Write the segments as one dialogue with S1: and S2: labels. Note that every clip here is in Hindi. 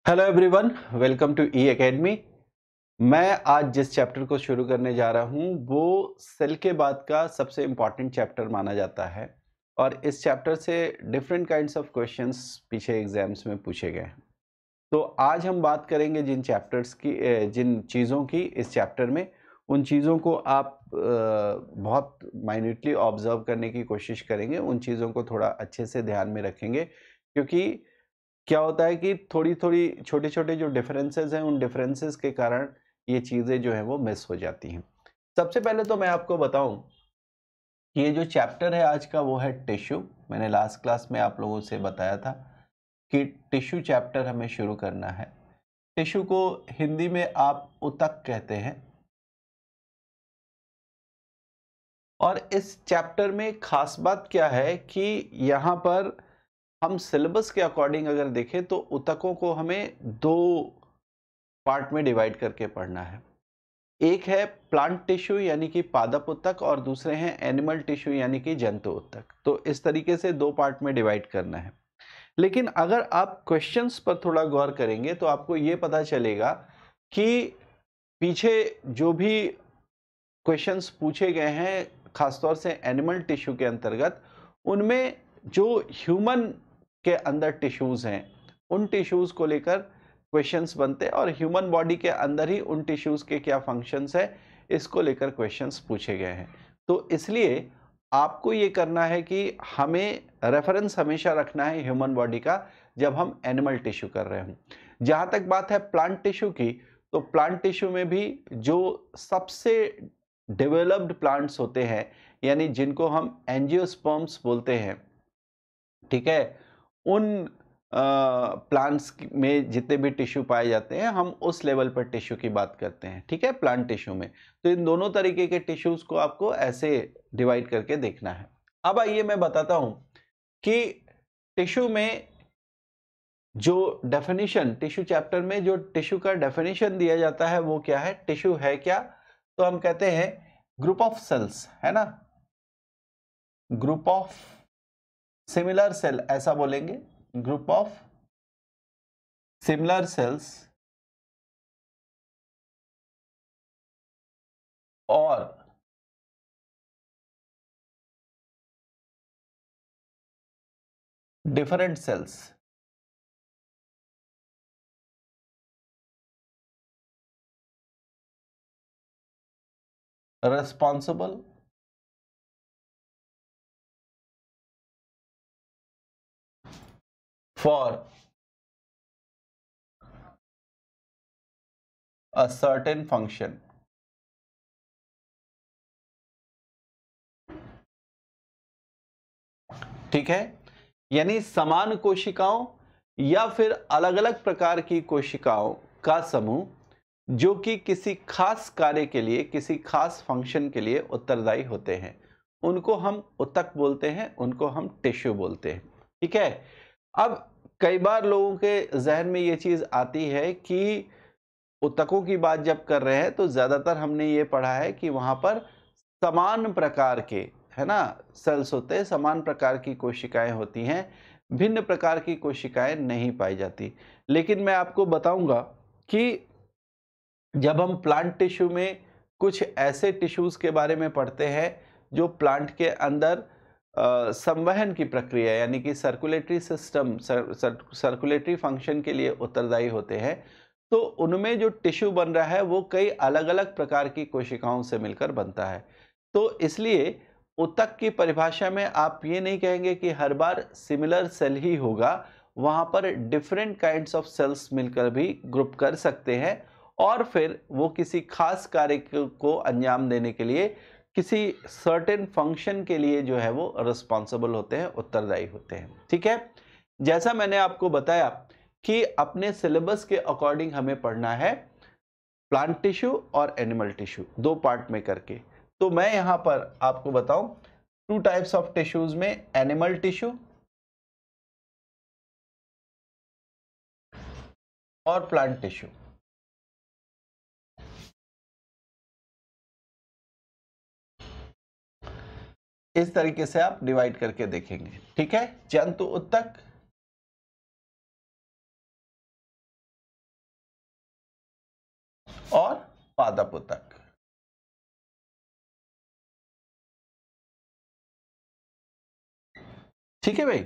S1: Hello everyone, welcome to E academy. मैं आज जिस चैप्टर को शुरू करने जा रहा हूं वो सेल के बाद का सबसे इम्पॉर्टेंट चैप्टर माना जाता है और इस चैप्टर से डिफरेंट काइंड्स ऑफ क्वेश्चंस पीछे एग्जाम्स में पूछे गए हैं। तो आज हम बात करेंगे जिन चीज़ों की इस चैप्टर में, उन चीज़ों को आप बहुत माइन्यूटली ऑब्जर्व करने की कोशिश करेंगे, उन चीज़ों को थोड़ा अच्छे से ध्यान में रखेंगे, क्योंकि क्या होता है कि थोड़ी-थोड़ी, छोटे-छोटे जो डिफरेंसेस हैं, उन डिफरेंसेस के कारण ये चीज़ें जो हैं वो मिस हो जाती हैं। सबसे पहले तो मैं आपको बताऊँ कि ये जो चैप्टर है आज का वो है टिश्यू। मैंने लास्ट क्लास में आप लोगों से बताया था कि टिश्यू चैप्टर हमें शुरू करना है। टिश्यू को हिंदी में आप ऊतक कहते हैं और इस चैप्टर में खास बात क्या है कि यहाँ पर हम सिलेबस के अकॉर्डिंग अगर देखें तो ऊतकों को हमें 2 पार्ट में डिवाइड करके पढ़ना है। एक है प्लांट टिश्यू यानी कि पादप ऊतक और दूसरे हैं एनिमल टिश्यू यानी कि जंतु ऊतक। तो इस तरीके से 2 पार्ट में डिवाइड करना है। लेकिन अगर आप क्वेश्चंस पर थोड़ा गौर करेंगे तो आपको ये पता चलेगा कि पीछे जो भी क्वेश्चंस पूछे गए हैं खासतौर से एनिमल टिश्यू के अंतर्गत, उनमें जो ह्यूमन के अंदर टिश्यूज हैं उन टिश्यूज को लेकर क्वेश्चंस बनते हैं और ह्यूमन बॉडी के अंदर ही उन टिश्यूज के क्या फंक्शंस है इसको लेकर क्वेश्चंस पूछे गए हैं। तो इसलिए आपको ये करना है कि हमें रेफरेंस हमेशा रखना है ह्यूमन बॉडी का जब हम एनिमल टिश्यू कर रहे हों। जहाँ तक बात है प्लांट टिश्यू की, तो प्लांट टिश्यू में भी जो सबसे डेवलप्ड प्लांट्स होते हैं यानी जिनको हम एंजियोस्पर्म्स बोलते हैं, ठीक है, उन प्लांट्स में जितने भी टिश्यू पाए जाते हैं हम उस लेवल पर टिश्यू की बात करते हैं, ठीक है, प्लांट टिश्यू में। तो इन दोनों तरीके के टिश्यूज को आपको ऐसे डिवाइड करके देखना है। अब आइए मैं बताता हूं कि टिश्यू में जो डेफिनेशन, टिश्यू चैप्टर में जो टिश्यू का डेफिनेशन दिया जाता है वो क्या है, टिश्यू है क्या? तो हम कहते हैं ग्रुप ऑफ सेल्स, है ना, ग्रुप ऑफ सिमिलर सेल, ऐसा बोलेंगे, ग्रुप ऑफ सिमिलर सेल्स और different cells responsible for a certain function। ठीक है, यानी समान कोशिकाओं या फिर अलग अलग प्रकार की कोशिकाओं का समूह जो कि किसी खास कार्य के लिए, किसी खास फंक्शन के लिए उत्तरदायी होते हैं, उनको हम ऊतक बोलते हैं, उनको हम टिश्यू बोलते हैं। ठीक है, अब कई बार लोगों के जहन में ये चीज आती है कि ऊतकों की बात जब कर रहे हैं तो ज्यादातर हमने ये पढ़ा है कि वहां पर समान प्रकार के, है ना, सेल्स होते हैं, समान प्रकार की कोशिकाएं होती हैं, भिन्न प्रकार की कोशिकाएं नहीं पाई जाती। लेकिन मैं आपको बताऊंगा कि जब हम प्लांट टिश्यू में कुछ ऐसे टिश्यूज के बारे में पढ़ते हैं जो प्लांट के अंदर संवहन की प्रक्रिया यानी कि सर्कुलेटरी सिस्टम, सर्कुलेटरी फंक्शन के लिए उत्तरदायी होते हैं, तो उनमें जो टिश्यू बन रहा है वो कई अलग अलग प्रकार की कोशिकाओं से मिलकर बनता है। तो इसलिए ऊतक की परिभाषा में आप ये नहीं कहेंगे कि हर बार सिमिलर सेल ही होगा, वहां पर डिफरेंट काइंड्स ऑफ सेल्स मिलकर भी ग्रुप कर सकते हैं और फिर वो किसी खास कार्य को अंजाम देने के लिए, किसी सर्टेन फंक्शन के लिए जो है वो रिस्पॉन्सिबल होते हैं, उत्तरदायी होते हैं। ठीक है, जैसा मैंने आपको बताया कि अपने सिलेबस के अकॉर्डिंग हमें पढ़ना है प्लांट टिश्यू और एनिमल टिश्यू 2 पार्ट में करके। तो मैं यहां पर आपको बताऊं 2 टाइप्स ऑफ टिश्यूज में एनिमल टिश्यू और प्लांट टिश्यू। इस तरीके से आप डिवाइड करके देखेंगे। ठीक है, जंतु ऊतक और पादप ऊतक। ठीक है भाई।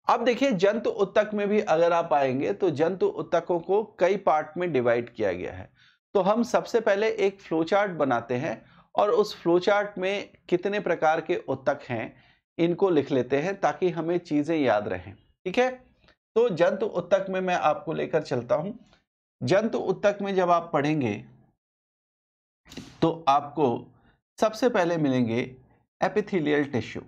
S1: अब देखिए जंतु ऊतक में भी अगर आप आएंगे तो जंतु ऊतकों को कई पार्ट में डिवाइड किया गया है। तो हम सबसे पहले एक फ्लो चार्ट बनाते हैं और उस फ्लो चार्ट में कितने प्रकार के ऊतक हैं इनको लिख लेते हैं ताकि हमें चीजें याद रहें। ठीक है, तो जंतु ऊतक में मैं आपको लेकर चलता हूं। जंतु ऊतक में जब आप पढ़ेंगे तो आपको सबसे पहले मिलेंगे एपिथेलियल टिश्यू।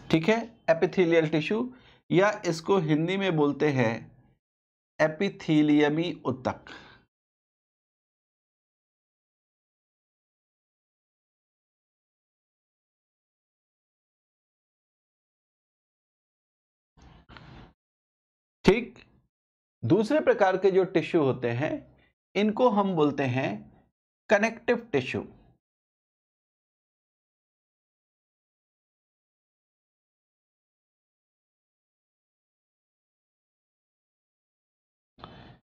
S1: ठीक है, एपिथेलियल टिश्यू या इसको हिंदी में बोलते हैं एपिथीलियमी ऊतक। ठीक, दूसरे प्रकार के जो टिश्यू होते हैं इनको हम बोलते हैं कनेक्टिव टिश्यू।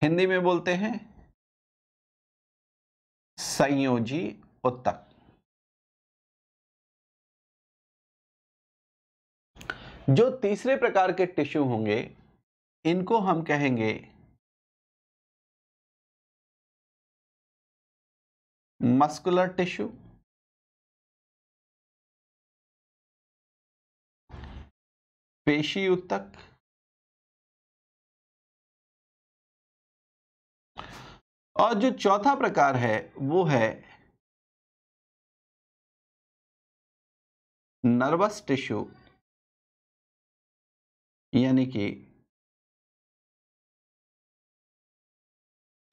S1: हिंदी में बोलते हैं संयोजी ऊतक। जो तीसरे प्रकार के टिश्यू होंगे इनको हम कहेंगे मस्कुलर टिश्यू। पेशी ऊतक और जो चौथा प्रकार है वो है नर्वस टिश्यू यानी कि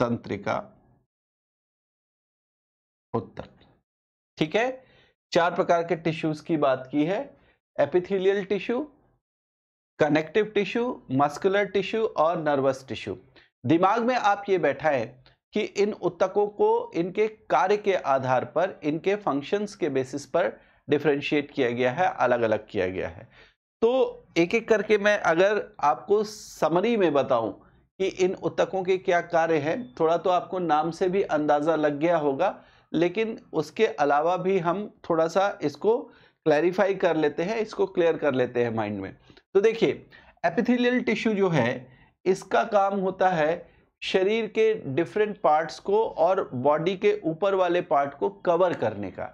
S1: तंत्रिका ऊतक। ठीक है, चार प्रकार के टिश्यूज की बात की है, epithelial tissue, connective tissue, muscular tissue और नर्वस टिश्यू। दिमाग में आप ये बैठाएं कि इन ऊतकों को इनके कार्य के आधार पर, इनके फंक्शंस के बेसिस पर डिफरेंशिएट किया गया है, अलग अलग किया गया है। तो एक एक करके मैं अगर आपको समरी में बताऊं कि इन ऊतकों के क्या कार्य हैं, थोड़ा तो आपको नाम से भी अंदाजा लग गया होगा, लेकिन उसके अलावा भी हम थोड़ा सा इसको क्लैरिफाई कर लेते हैं, इसको क्लियर कर लेते हैं माइंड में। तो देखिए एपिथेलियल टिश्यू जो है इसका काम होता है शरीर के डिफरेंट पार्ट्स को और बॉडी के ऊपर वाले पार्ट को कवर करने का।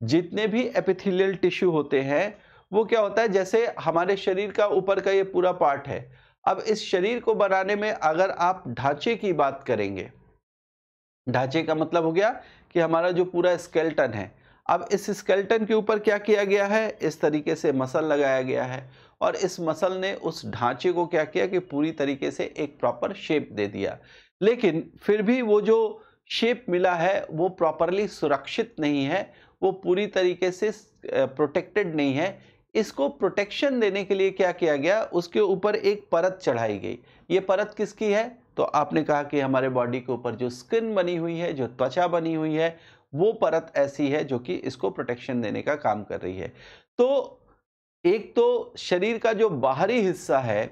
S1: जितने भी एपिथेलियल टिश्यू होते हैं वो क्या होता है, जैसे हमारे शरीर का ऊपर का ये पूरा पार्ट है। अब इस शरीर को बनाने में अगर आप ढांचे की बात करेंगे, ढांचे का मतलब हो गया कि हमारा जो पूरा स्केलेटन है, अब इस स्केलेटन के ऊपर क्या किया गया है, इस तरीके से मसल लगाया गया है और इस मसल ने उस ढांचे को क्या किया कि पूरी तरीके से एक प्रॉपर शेप दे दिया। लेकिन फिर भी वो जो शेप मिला है वो प्रॉपरली सुरक्षित नहीं है, वो पूरी तरीके से प्रोटेक्टेड नहीं है। इसको प्रोटेक्शन देने के लिए क्या किया गया, उसके ऊपर एक परत चढ़ाई गई। ये परत किसकी है, तो आपने कहा कि हमारे बॉडी के ऊपर जो स्किन बनी हुई है, जो त्वचा बनी हुई है, वो परत ऐसी है जो कि इसको प्रोटेक्शन देने का काम कर रही है। तो एक तो शरीर का जो बाहरी हिस्सा है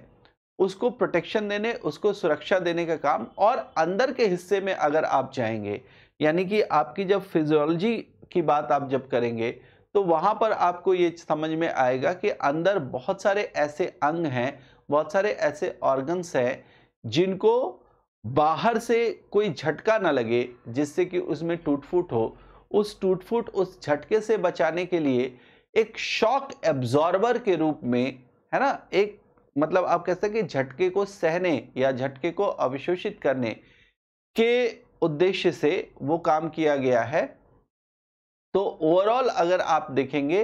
S1: उसको प्रोटेक्शन देने, उसको सुरक्षा देने का काम, और अंदर के हिस्से में अगर आप जाएंगे, यानी कि आपकी जब फिजियोलॉजी की बात आप जब करेंगे तो वहां पर आपको ये समझ में आएगा कि अंदर बहुत सारे ऐसे अंग हैं, बहुत सारे ऐसे ऑर्गन्स हैं जिनको बाहर से कोई झटका ना लगे जिससे कि उसमें टूट फूट हो। उस टूट फूट, उस झटके से बचाने के लिए एक शॉक एब्जॉर्बर के रूप में, है ना, एक मतलब आप कह सकते हैं कि झटके को सहने या झटके को अवशोषित करने के उद्देश्य से वो काम किया गया है। तो ओवरऑल अगर आप देखेंगे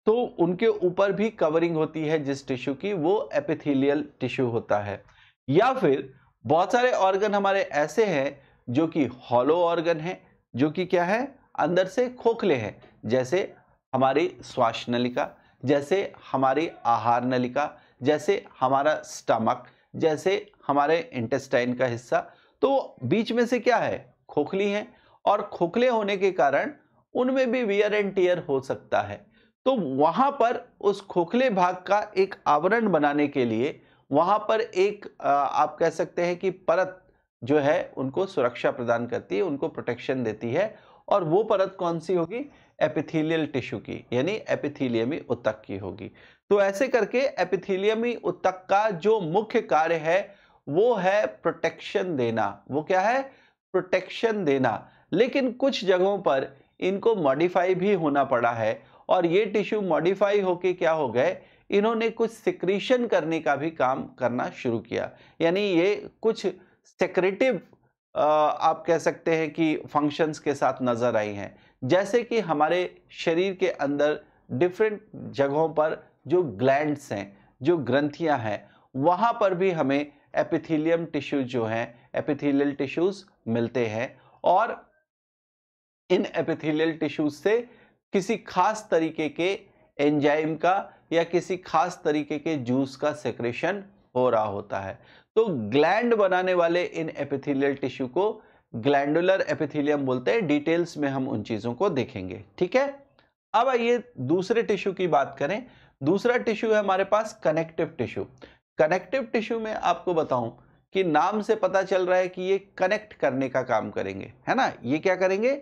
S1: तो उनके ऊपर भी कवरिंग होती है जिस टिश्यू की, वो एपिथेलियल टिश्यू होता है। या फिर बहुत सारे ऑर्गन हमारे ऐसे हैं जो कि हॉलो ऑर्गन हैं, जो कि क्या है, अंदर से खोखले हैं, जैसे हमारी श्वास नलिका, जैसे हमारी आहार नलिका, जैसे हमारा स्टमक, जैसे हमारे इंटेस्टाइन का हिस्सा। तो बीच में से क्या है, खोखली है, और खोखले होने के कारण उनमें भी वियर एंड टियर हो सकता है। तो वहां पर उस खोखले भाग का एक आवरण बनाने के लिए वहां पर एक आप कह सकते हैं कि परत जो है उनको सुरक्षा प्रदान करती है, उनको प्रोटेक्शन देती है। और वो परत कौन सी होगी? एपिथेलियल टिश्यू की, यानी एपिथेलियमी ऊतक की होगी। तो ऐसे करके एपिथेलियमी ऊतक का जो मुख्य कार्य है वो है प्रोटेक्शन देना। वो क्या है? प्रोटेक्शन देना। लेकिन कुछ जगहों पर इनको मॉडिफाई भी होना पड़ा है, और ये टिश्यू मॉडिफाई होके क्या हो गए, इन्होंने कुछ सिक्रीशन करने का भी काम करना शुरू किया। यानी ये कुछ सेक्रेटिव आप कह सकते हैं कि फंक्शंस के साथ नजर आई हैं। जैसे कि हमारे शरीर के अंदर डिफरेंट जगहों पर जो ग्लैंड्स हैं, जो ग्रंथियां हैं, वहां पर भी हमें एपिथेलियम टिश्यूज जो हैं, एपिथेलियल टिश्यूज मिलते हैं। और इन एपिथेलियल टिश्यूज से किसी खास तरीके के एंजाइम का या किसी खास तरीके के जूस का सेक्रेशन हो रहा होता है। तो ग्लैंड बनाने वाले इन एपिथेलियल टिश्यू को ग्लैंडुलर एपिथेलियम बोलते हैं। डिटेल्स में हम उन चीजों को देखेंगे, ठीक है। अब आइए दूसरे टिश्यू की बात करें। दूसरा टिश्यू है हमारे पास कनेक्टिव टिश्यू। कनेक्टिव टिश्यू में आपको बताऊं कि नाम से पता चल रहा है कि ये कनेक्ट करने का काम करेंगे, है ना। ये क्या करेंगे?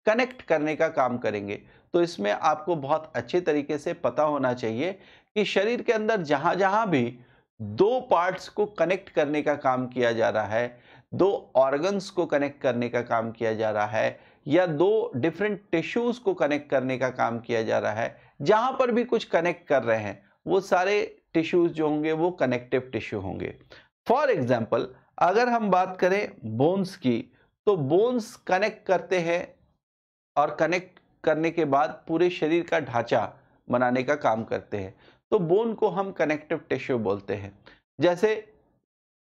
S1: कनेक्ट करने का काम करेंगे। तो इसमें आपको बहुत अच्छे तरीके से पता होना चाहिए कि शरीर के अंदर जहां जहां भी दो पार्ट्स को कनेक्ट करने का काम किया जा रहा है, दो ऑर्गन्स को कनेक्ट करने का काम किया जा रहा है, या दो डिफरेंट टिश्यूज को कनेक्ट करने का काम किया जा रहा है, जहां पर भी कुछ कनेक्ट कर रहे हैं वो सारे टिश्यूज जो होंगे वो कनेक्टिव टिश्यू होंगे। फॉर एग्जाम्पल अगर हम बात करें बोन्स की, तो बोन्स कनेक्ट करते हैं और कनेक्ट करने के बाद पूरे शरीर का ढांचा बनाने का काम करते हैं। तो बोन को हम कनेक्टिव टिश्यू बोलते हैं। जैसे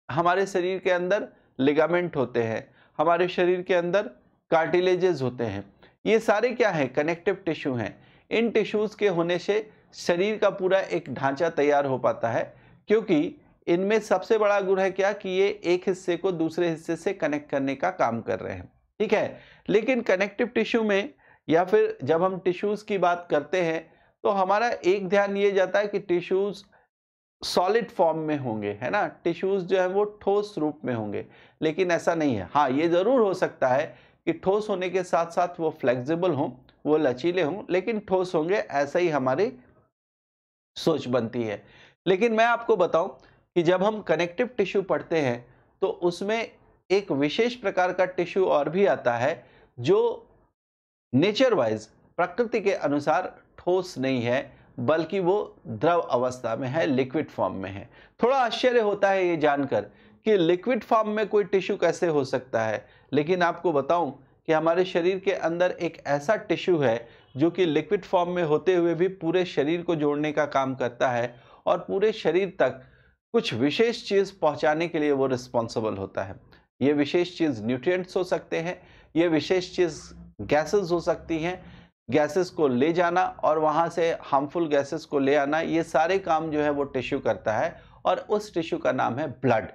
S1: हमारे शरीर के अंदर लिगामेंट होते हैं, हमारे शरीर के अंदर कार्टिलेजेस होते हैं, ये सारे क्या हैं? कनेक्टिव टिश्यू हैं। इन टिश्यूज के होने से शरीर का पूरा एक ढांचा तैयार हो पाता है, क्योंकि इनमें सबसे बड़ा गुण है क्या कि ये एक हिस्से को दूसरे हिस्से से कनेक्ट करने का काम कर रहे हैं, ठीक है। लेकिन कनेक्टिव टिश्यू में या फिर जब हम टिश्यूज की बात करते हैं तो हमारा एक ध्यान ये जाता है कि टिश्यूज सॉलिड फॉर्म में होंगे, है ना। टिश्यूज जो है वो ठोस रूप में होंगे, लेकिन ऐसा नहीं है। हाँ, ये जरूर हो सकता है कि ठोस होने के साथ साथ वो फ्लेक्सिबल हों, वो लचीले हों, लेकिन ठोस होंगे, ऐसा ही हमारी सोच बनती है। लेकिन मैं आपको बताऊं कि जब हम कनेक्टिव टिश्यू पढ़ते हैं तो उसमें एक विशेष प्रकार का टिश्यू और भी आता है जो नेचर वाइज, प्रकृति के अनुसार ठोस नहीं है, बल्कि वो द्रव अवस्था में है, लिक्विड फॉर्म में है। थोड़ा आश्चर्य होता है ये जानकर कि लिक्विड फॉर्म में कोई टिश्यू कैसे हो सकता है, लेकिन आपको बताऊं कि हमारे शरीर के अंदर एक ऐसा टिश्यू है जो कि लिक्विड फॉर्म में होते हुए भी पूरे शरीर को जोड़ने का काम करता है, और पूरे शरीर तक कुछ विशेष चीज पहुंचाने के लिए वो रिस्पॉन्सिबल होता है। ये विशेष चीज न्यूट्रिएंट्स हो सकते हैं, ये विशेष चीज गैसेस हो सकती हैं, गैसेस को ले जाना और वहां से हार्मफुल गैसेस को ले आना, ये सारे काम जो है वो टिश्यू करता है, और उस टिश्यू का नाम है ब्लड।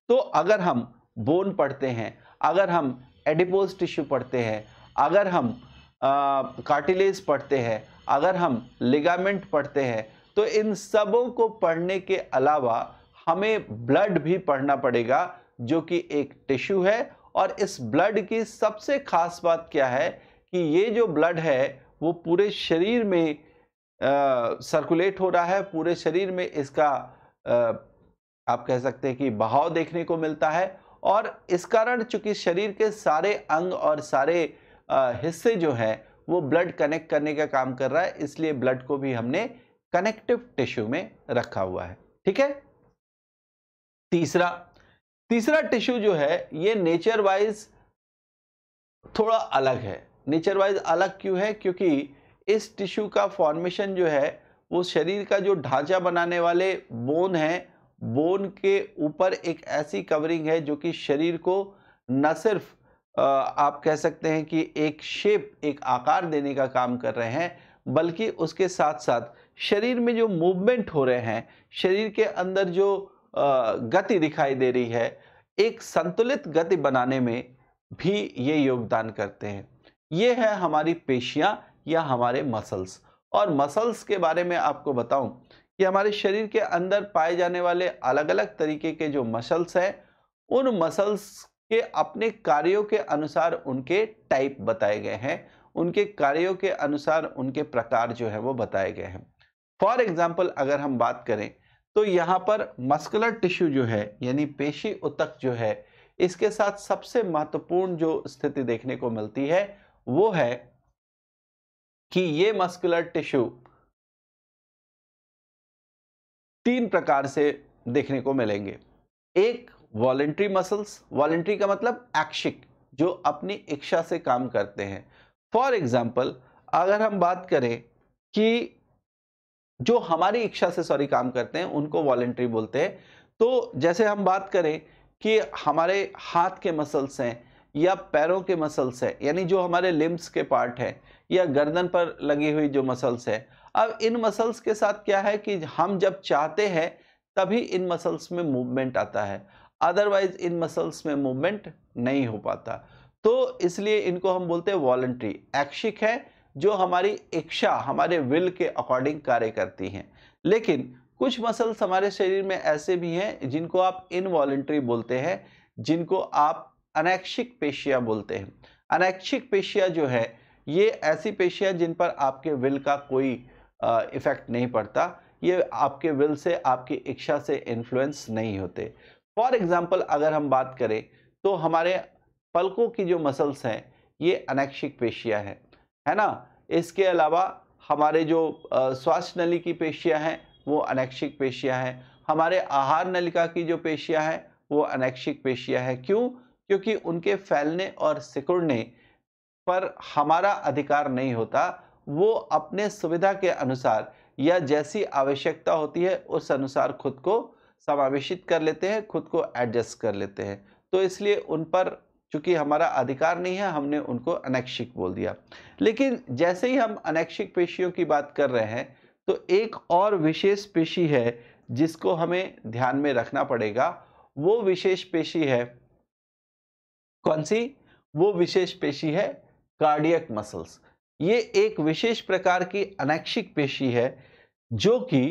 S1: तो अगर हम बोन पढ़ते हैं, अगर हम एडिपोज टिश्यू पढ़ते हैं, अगर हम कार्टिलेज पढ़ते हैं, अगर हम लिगामेंट पढ़ते हैं, तो इन सबों को पढ़ने के अलावा हमें ब्लड भी पढ़ना पड़ेगा, जो कि एक टिश्यू है। और इस ब्लड की सबसे खास बात क्या है कि ये जो ब्लड है वो पूरे शरीर में सर्कुलेट हो रहा है, पूरे शरीर में इसका आप कह सकते हैं कि बहाव देखने को मिलता है। और इस कारण चूंकि शरीर के सारे अंग और सारे हिस्से जो हैं वो ब्लड कनेक्ट करने का काम कर रहा है, इसलिए ब्लड को भी हमने कनेक्टिव टिश्यू में रखा हुआ है, ठीक है। तीसरा टिश्यू जो है ये नेचर वाइज थोड़ा अलग है। नेचर वाइज अलग क्यों है? क्योंकि इस टिश्यू का फॉर्मेशन जो है वो शरीर का जो ढांचा बनाने वाले बोन है, बोन के ऊपर एक ऐसी कवरिंग है जो कि शरीर को न सिर्फ आप कह सकते हैं कि एक शेप, एक आकार देने का काम कर रहे हैं, बल्कि उसके साथ साथ शरीर में जो मूवमेंट हो रहे हैं, शरीर के अंदर जो गति दिखाई दे रही है, एक संतुलित गति बनाने में भी ये योगदान करते हैं। ये है हमारी पेशियां या हमारे मसल्स। और मसल्स के बारे में आपको बताऊं कि हमारे शरीर के अंदर पाए जाने वाले अलग अलग तरीके के जो मसल्स हैं, उन मसल्स के अपने कार्यों के अनुसार उनके टाइप बताए गए हैं, उनके कार्यों के अनुसार उनके प्रकार जो है वो बताए गए हैं। फॉर एग्जाम्पल अगर हम बात करें तो यहाँ पर मस्कुलर टिश्यू जो है यानी पेशी ऊतक जो है, इसके साथ सबसे महत्वपूर्ण जो स्थिति देखने को मिलती है वो है कि ये मस्कुलर टिश्यू 3 प्रकार से देखने को मिलेंगे। एक वॉलंटरी मसल्स, वॉलंटरी का मतलब ऐच्छिक, जो अपनी इच्छा से काम करते हैं। फॉर एग्जाम्पल अगर हम बात करें कि जो हमारी इच्छा से काम करते हैं उनको वॉलंटरी बोलते हैं। तो जैसे हम बात करें कि हमारे हाथ के मसल्स हैं या पैरों के मसल्स हैं, यानी जो हमारे लिम्स के पार्ट हैं, या गर्दन पर लगी हुई जो मसल्स है, अब इन मसल्स के साथ क्या है कि हम जब चाहते हैं तभी इन मसल्स में मूवमेंट आता है, अदरवाइज इन मसल्स में मूवमेंट नहीं हो पाता। तो इसलिए इनको हम बोलते हैं वॉलंटरी, ऐच्छिक है, जो हमारी इच्छा, हमारे विल के अकॉर्डिंग कार्य करती हैं। लेकिन कुछ मसल्स हमारे शरीर में ऐसे भी हैं जिनको आप इनवॉलंटरी बोलते हैं, जिनको आप अनैच्छिक पेशियां बोलते हैं। अनैच्छिक पेशियां जो है ये ऐसी पेशियां जिन पर आपके विल का कोई इफेक्ट नहीं पड़ता, ये आपके विल से, आपकी इच्छा से इन्फ्लुएंस नहीं होते। फॉर एग्जाम्पल अगर हम बात करें तो हमारे पलकों की जो मसल्स हैं ये अनैच्छिक पेशियां हैं, है ना। इसके अलावा हमारे जो श्वास नली की पेशियां हैं वो अनैच्छिक पेशियां हैं। हमारे आहार नलिका की जो पेशियां हैं वो अनैच्छिक पेशियां हैं। क्यों? क्योंकि उनके फैलने और सिकुड़ने पर हमारा अधिकार नहीं होता। वो अपने सुविधा के अनुसार या जैसी आवश्यकता होती है उस अनुसार खुद को समावेशित कर लेते हैं, खुद को एडजस्ट कर लेते हैं। तो इसलिए उन पर चूंकि हमारा अधिकार नहीं है, हमने उनको अनैच्छिक बोल दिया। लेकिन जैसे ही हम अनैच्छिक पेशियों की बात कर रहे हैं तो एक और विशेष पेशी है जिसको हमें ध्यान में रखना पड़ेगा। वो विशेष पेशी है कौन सी? वो विशेष पेशी है कार्डियक मसल्स। ये एक विशेष प्रकार की अनैच्छिक पेशी है जो कि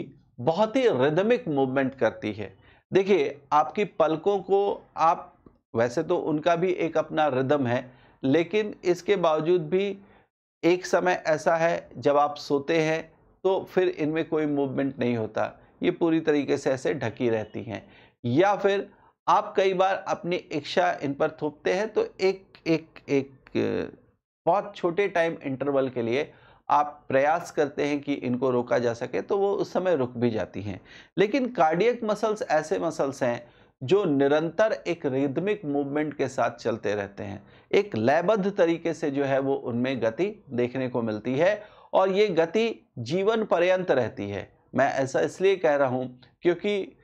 S1: बहुत ही रिदमिक मूवमेंट करती है। देखिए, आपकी पलकों को आप, वैसे तो उनका भी एक अपना रिदम है, लेकिन इसके बावजूद भी एक समय ऐसा है जब आप सोते हैं तो फिर इनमें कोई मूवमेंट नहीं होता, ये पूरी तरीके से ऐसे ढकी रहती हैं। या फिर आप कई बार अपनी इच्छा इन पर थोपते हैं तो एक बहुत छोटे टाइम इंटरवल के लिए आप प्रयास करते हैं कि इनको रोका जा सके, तो वो उस समय रुक भी जाती हैं। लेकिन कार्डियक मसल्स ऐसे मसल्स हैं जो निरंतर एक रिदमिक मूवमेंट के साथ चलते रहते हैं। एक लयबद्ध तरीके से जो है वो उनमें गति देखने को मिलती है और ये गति जीवन पर्यंत रहती है। मैं ऐसा इसलिए कह रहा हूँ क्योंकि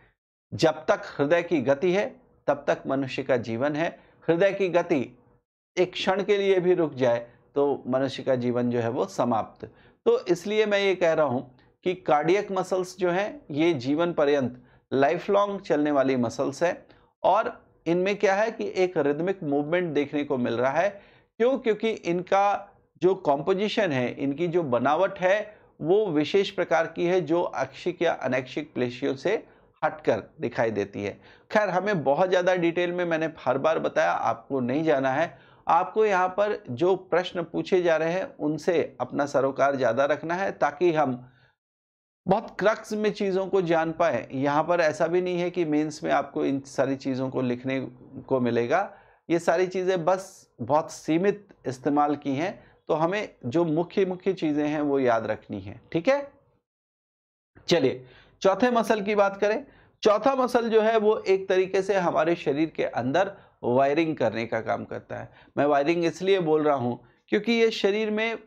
S1: जब तक हृदय की गति है तब तक मनुष्य का जीवन है। हृदय की गति एक क्षण के लिए भी रुक जाए तो मनुष्य का जीवन जो है वो समाप्त। तो इसलिए मैं ये कह रहा हूं कि कार्डियक मसल्स जो हैं ये जीवन पर्यंत लाइफ लॉन्ग चलने वाली मसल्स है और इनमें क्या है कि एक रिदमिक मूवमेंट देखने को मिल रहा है। क्यों? क्योंकि इनका जो कॉम्पोजिशन है, इनकी जो बनावट है वो विशेष प्रकार की है जो ऐच्छिक या अनैच्छिक पेशियों से हटकर दिखाई देती है। खैर, हमें बहुत ज़्यादा डिटेल में मैंने हर बार बताया, आपको नहीं जाना है। आपको यहाँ पर जो प्रश्न पूछे जा रहे हैं उनसे अपना सरोकार ज़्यादा रखना है ताकि हम बहुत क्रक्स में चीज़ों को जान पाए। यहाँ पर ऐसा भी नहीं है कि मेंस में आपको इन सारी चीज़ों को लिखने को मिलेगा। ये सारी चीज़ें बस बहुत सीमित इस्तेमाल की हैं, तो हमें जो मुख्य मुख्य चीज़ें हैं वो याद रखनी है। ठीक है, चलिए चौथे मसल की बात करें। चौथा मसल जो है वो एक तरीके से हमारे शरीर के अंदर वायरिंग करने का काम करता है। मैं वायरिंग इसलिए बोल रहा हूं क्योंकि ये शरीर में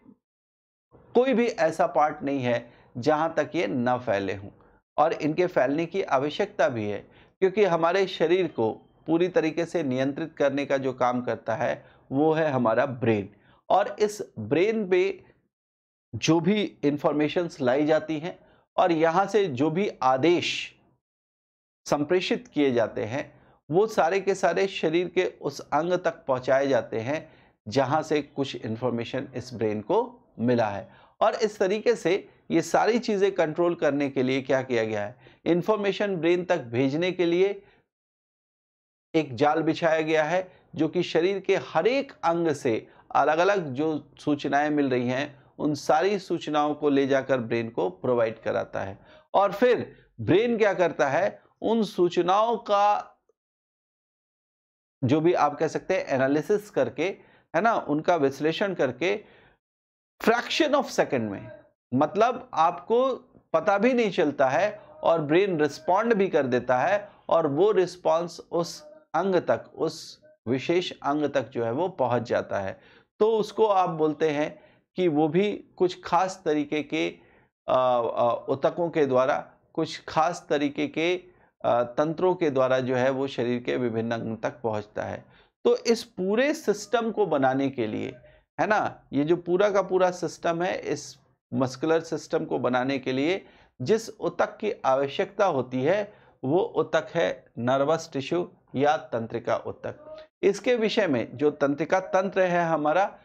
S1: कोई भी ऐसा पार्ट नहीं है जहां तक ये न फैले हों, और इनके फैलने की आवश्यकता भी है क्योंकि हमारे शरीर को पूरी तरीके से नियंत्रित करने का जो काम करता है वो है हमारा ब्रेन। और इस ब्रेन पे जो भी इंफॉर्मेशंस लाई जाती हैं और यहाँ से जो भी आदेश संप्रेषित किए जाते हैं वो सारे के सारे शरीर के उस अंग तक पहुंचाए जाते हैं जहां से कुछ इंफॉर्मेशन इस ब्रेन को मिला है। और इस तरीके से ये सारी चीजें कंट्रोल करने के लिए क्या किया गया है, इंफॉर्मेशन ब्रेन तक भेजने के लिए एक जाल बिछाया गया है, जो कि शरीर के हर एक अंग से अलग अलग जो सूचनाएं मिल रही हैं उन सारी सूचनाओं को ले जाकर ब्रेन को प्रोवाइड कराता है। और फिर ब्रेन क्या करता है, उन सूचनाओं का जो भी आप कह सकते हैं एनालिसिस करके, है ना, उनका विश्लेषण करके फ्रैक्शन ऑफ सेकंड में, मतलब आपको पता भी नहीं चलता है और ब्रेन रिस्पॉन्ड भी कर देता है और वो रिस्पॉन्स उस अंग तक, उस विशेष अंग तक जो है वो पहुंच जाता है। तो उसको आप बोलते हैं कि वो भी कुछ खास तरीके के ऊतकों के द्वारा, कुछ खास तरीके के तंत्रों के द्वारा जो है वो शरीर के विभिन्न अंग तक पहुंचता है। तो इस पूरे सिस्टम को बनाने के लिए, है ना, ये जो पूरा का पूरा सिस्टम है, इस मस्कुलर सिस्टम को बनाने के लिए जिस ऊतक की आवश्यकता होती है वो ऊतक है नर्वस टिश्यू या तंत्रिका ऊतक। इसके विषय में जो तंत्रिका तंत्र है हमारा,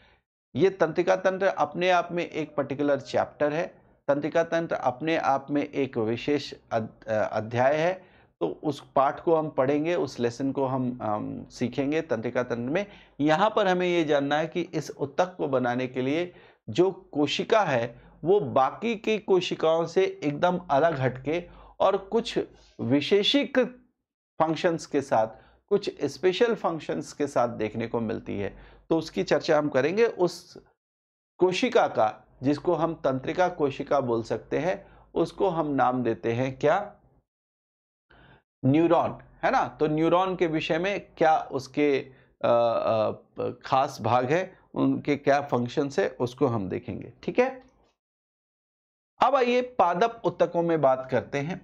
S1: ये तंत्रिका तंत्र अपने आप में एक पर्टिकुलर चैप्टर है। तंत्रिका तंत्र अपने आप में एक विशेष अध्याय है। तो उस पाठ को हम पढ़ेंगे, उस लेसन को हम सीखेंगे तंत्रिका तंत्र में। यहाँ पर हमें ये जानना है कि इस ऊतक को बनाने के लिए जो कोशिका है वो बाकी की कोशिकाओं से एकदम अलग हटके और कुछ विशेषीकृत फंक्शंस के साथ, कुछ स्पेशल फंक्शंस के साथ देखने को मिलती है। तो उसकी चर्चा हम करेंगे। उस कोशिका का, जिसको हम तंत्रिका कोशिका बोल सकते हैं, उसको हम नाम देते हैं क्या, न्यूरॉन, है ना। तो न्यूरॉन के विषय में क्या उसके खास भाग है, उनके क्या फंक्शंस है, उसको हम देखेंगे। ठीक है, अब आइए पादप ऊतकों में बात करते हैं।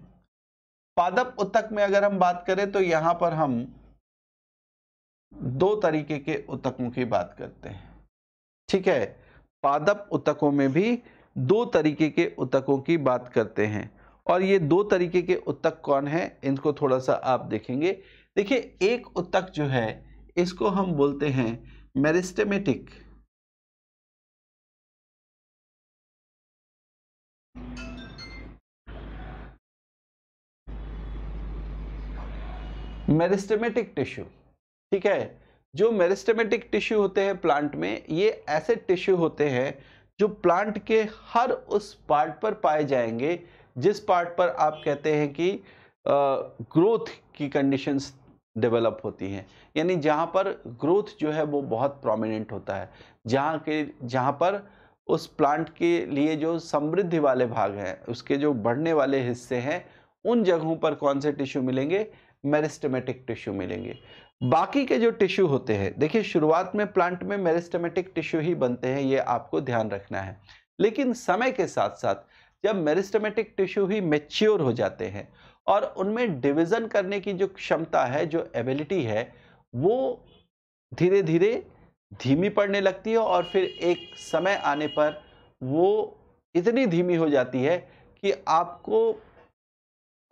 S1: पादप ऊतक में अगर हम बात करें तो यहां पर हम दो तरीके के ऊतकों की बात करते हैं। ठीक है, पादप ऊतकों में भी दो तरीके के ऊतकों की बात करते हैं। और ये दो तरीके के ऊतक कौन है, इनको थोड़ा सा आप देखेंगे। देखिए, एक ऊतक जो है इसको हम बोलते हैं मेरिस्टेमेटिक। मेरिस्टेमेटिक टिश्यू, ठीक है। जो मेरिस्टेमेटिक टिश्यू होते हैं प्लांट में, ये ऐसे टिश्यू होते हैं जो प्लांट के हर उस पार्ट पर पाए जाएंगे जिस पार्ट पर आप कहते हैं कि ग्रोथ की कंडीशंस डेवलप होती हैं, यानी जहां पर ग्रोथ जो है वो बहुत प्रोमिनेंट होता है, जहां पर उस प्लांट के लिए जो समृद्धि वाले भाग हैं, उसके जो बढ़ने वाले हिस्से हैं, उन जगहों पर कौन से टिश्यू मिलेंगे, मेरिस्टेमेटिक टिश्यू मिलेंगे। बाकी के जो टिश्यू होते हैं, देखिए शुरुआत में प्लांट में मेरिस्टेमेटिक टिश्यू ही बनते हैं, ये आपको ध्यान रखना है। लेकिन समय के साथ साथ जब मेरिस्टेमेटिक टिश्यू ही मैच्योर हो जाते हैं और उनमें डिवीजन करने की जो क्षमता है, जो एबिलिटी है, वो धीरे धीरे धीमी पड़ने लगती है और फिर एक समय आने पर वो इतनी धीमी हो जाती है कि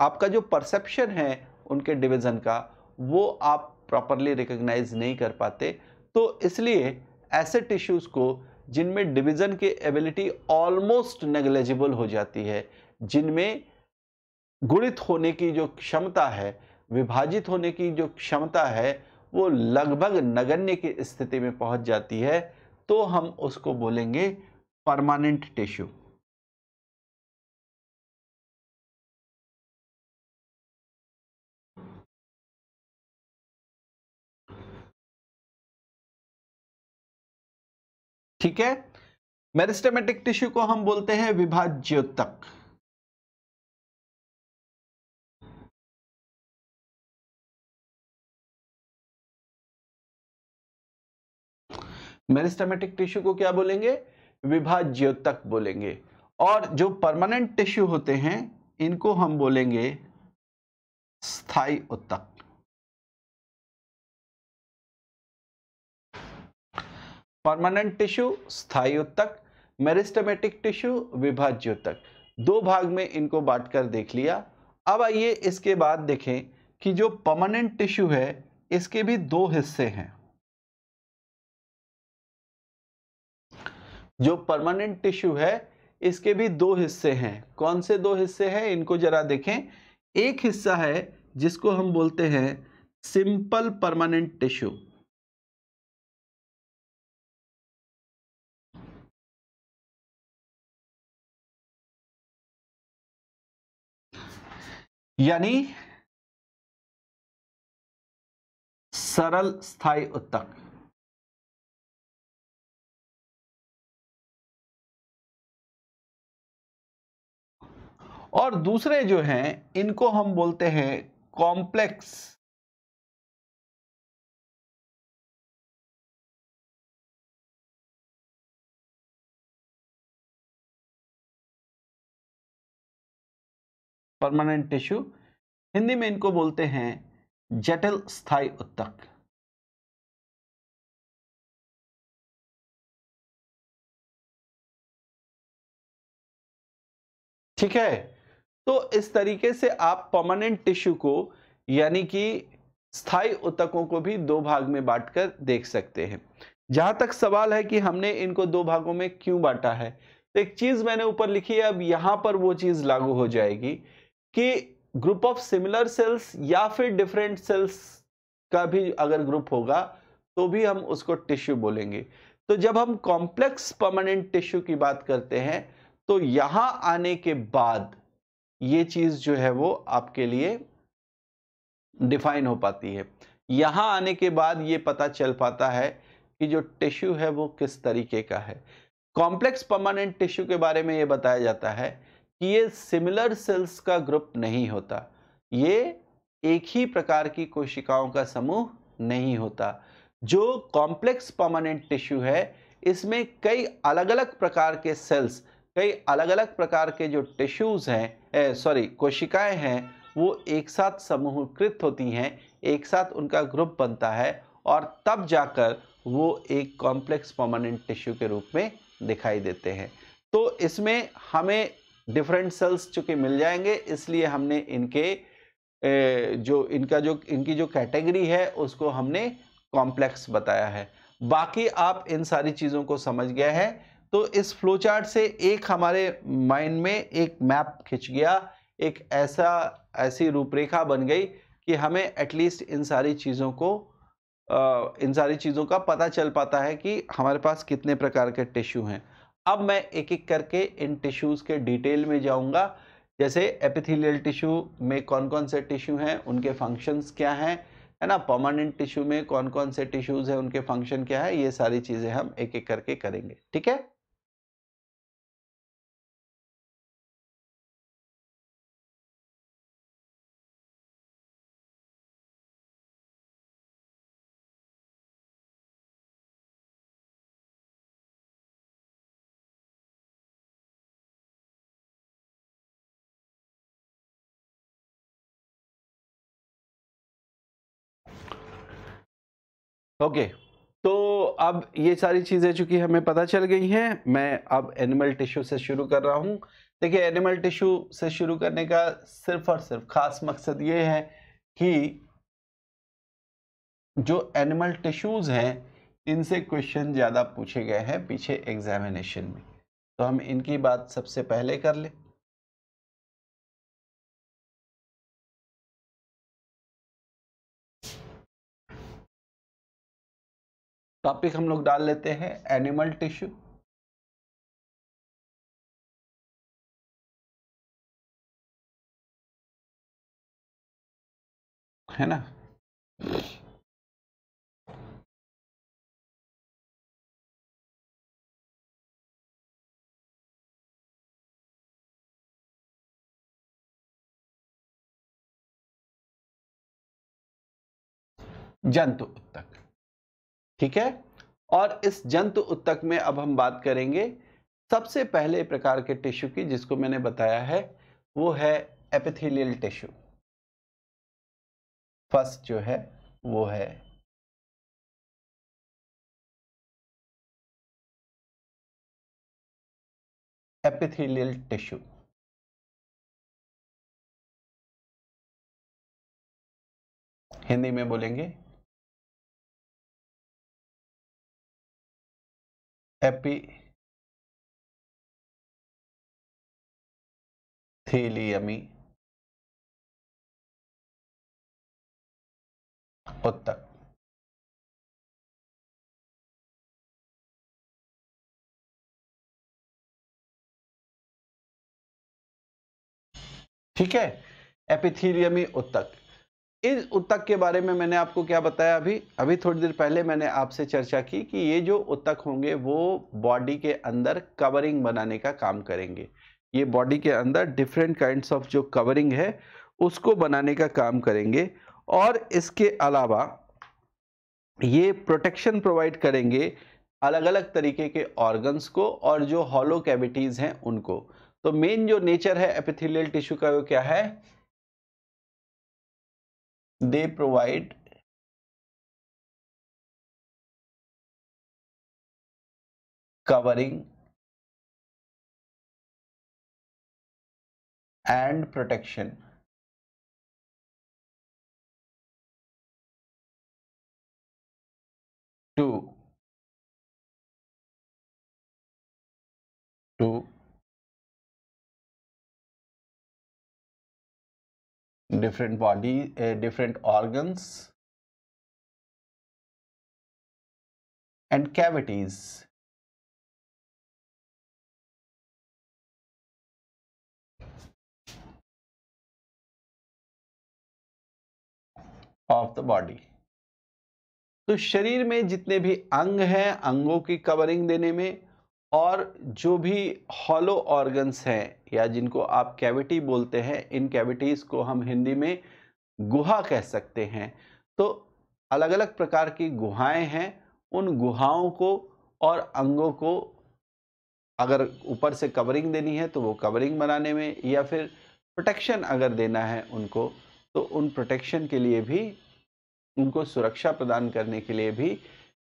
S1: आपका जो परसेप्शन है उनके डिवीजन का, वो आप प्रॉपरली रिकॉग्नाइज नहीं कर पाते। तो इसलिए ऐसे टिश्यूज को जिनमें डिवीजन की एबिलिटी ऑलमोस्ट नेग्लिजिबल हो जाती है, जिनमें गुणित होने की जो क्षमता है, विभाजित होने की जो क्षमता है, वो लगभग नगण्य की स्थिति में पहुंच जाती है, तो हम उसको बोलेंगे परमानेंट टिश्यू। ठीक है, मेरिस्टेमेटिक टिश्यू को हम बोलते हैं विभाज्योतक। मेरिस्टेमेटिक टिश्यू को क्या बोलेंगे, विभाज्योतक बोलेंगे। और जो परमानेंट टिश्यू होते हैं इनको हम बोलेंगे स्थायी ऊतक। परमानेंट टिश्यू स्थायी ऊतक, मेरिस्टेमेटिक टिश्यू विभाज्योतक। दो भाग में इनको बांटकर देख लिया। अब आइए इसके बाद देखें कि जो परमानेंट टिश्यू है इसके भी दो हिस्से हैं। जो परमानेंट टिश्यू है इसके भी दो हिस्से हैं। कौन से दो हिस्से हैं, इनको जरा देखें। एक हिस्सा है जिसको हम बोलते हैं सिंपल परमानेंट टिश्यू, यानी सरल स्थायी ऊतक। और दूसरे जो हैं इनको हम बोलते हैं कॉम्प्लेक्स परमानेंट टिश्यू, हिंदी में इनको बोलते हैं जटिल स्थायी ऊतक। ठीक है, तो इस तरीके से आप परमानेंट टिश्यू को यानी कि स्थायी ऊतकों को भी दो भाग में बांटकर देख सकते हैं। जहां तक सवाल है कि हमने इनको दो भागों में क्यों बांटा है, तो एक चीज मैंने ऊपर लिखी है, अब यहां पर वो चीज लागू हो जाएगी कि ग्रुप ऑफ सिमिलर सेल्स या फिर डिफरेंट सेल्स का भी अगर ग्रुप होगा तो भी हम उसको टिश्यू बोलेंगे। तो जब हम कॉम्प्लेक्स परमानेंट टिश्यू की बात करते हैं तो यहां आने के बाद ये चीज जो है वो आपके लिए डिफाइन हो पाती है। यहां आने के बाद ये पता चल पाता है कि जो टिश्यू है वो किस तरीके का है। कॉम्प्लेक्स परमानेंट टिश्यू के बारे में ये बताया जाता है कि ये सिमिलर सेल्स का ग्रुप नहीं होता, ये एक ही प्रकार की कोशिकाओं का समूह नहीं होता। जो कॉम्प्लेक्स परमानेंट टिश्यू है इसमें कई अलग अलग प्रकार के सेल्स, कई अलग अलग प्रकार के जो टिश्यूज हैं, कोशिकाएं हैं, वो एक साथ समूहकृत होती हैं, एक साथ उनका ग्रुप बनता है और तब जाकर वो एक कॉम्प्लेक्स परमानेंट टिश्यू के रूप में दिखाई देते हैं। तो इसमें हमें डिफरेंट सेल्स चूंकि मिल जाएंगे, इसलिए हमने इनकी जो कैटेगरी है उसको हमने कॉम्प्लेक्स बताया है। बाकी आप इन सारी चीजों को समझ गए हैं, तो इस फ्लो चार्ट से एक हमारे माइंड में एक मैप खिंच गया, एक ऐसी रूपरेखा बन गई कि हमें एटलीस्ट इन सारी चीजों का पता चल पाता है कि हमारे पास कितने प्रकार के टिश्यू हैं। अब मैं एक एक करके इन टिश्यूज के डिटेल में जाऊंगा, जैसे एपिथेलियल टिश्यू में कौन कौन से टिश्यू हैं, उनके फंक्शंस क्या हैं, है ना, परमानेंट टिश्यू में कौन कौन से टिश्यूज हैं, उनके फंक्शन क्या है, ये सारी चीजें हम एक एक करके करेंगे। ठीक है, ओके। तो अब ये सारी चीजें चूंकि हमें पता चल गई हैं, मैं अब एनिमल टिश्यू से शुरू कर रहा हूं। देखिए, एनिमल टिश्यू से शुरू करने का सिर्फ और सिर्फ खास मकसद ये है कि जो एनिमल टिश्यूज हैं इनसे क्वेश्चन ज्यादा पूछे गए हैं पीछे एग्जामिनेशन में, तो हम इनकी बात सबसे पहले कर ले। टॉपिक हम लोग डाल लेते हैं एनिमल टिश्यू, है ना। जंतु उत्तक, ठीक है। और इस जंतु उत्तक में अब हम बात करेंगे सबसे पहले प्रकार के टिश्यू की, जिसको मैंने बताया है वो है एपिथेलियल टिश्यू। फर्स्ट जो है वो है एपिथेलियल टिश्यू। हिंदी में बोलेंगे ऊतक। ठीक है, एपिथीलियमी ऊतक। इस ऊतक के बारे में मैंने आपको क्या बताया, अभी थोड़ी देर पहले मैंने आपसे चर्चा की कि ये जो ऊतक होंगे वो बॉडी के अंदर कवरिंग बनाने का काम करेंगे। ये बॉडी के अंदर डिफरेंट काइंड्स ऑफ जो कवरिंग है उसको बनाने का काम करेंगे, और इसके अलावा ये प्रोटेक्शन प्रोवाइड करेंगे अलग अलग तरीके के ऑर्गन्स को और जो हॉलो कैविटीज हैं उनको। तो मेन जो नेचर है एपिथेलियल टिश्यू का वो क्या है, they provide covering and protection to different body, different organs and cavities of the body। तो शरीर में जितने भी अंग हैं, अंगों की कवरिंग देने में, और जो भी हॉलो ऑर्गन्स हैं या जिनको आप कैविटी बोलते हैं, इन कैविटीज को हम हिंदी में गुहा कह सकते हैं। तो अलग अलग प्रकार की गुहाएं हैं, उन गुहाओं को और अंगों को अगर ऊपर से कवरिंग देनी है तो वो कवरिंग बनाने में, या फिर प्रोटेक्शन अगर देना है उनको तो उन प्रोटेक्शन के लिए भी, उनको सुरक्षा प्रदान करने के लिए भी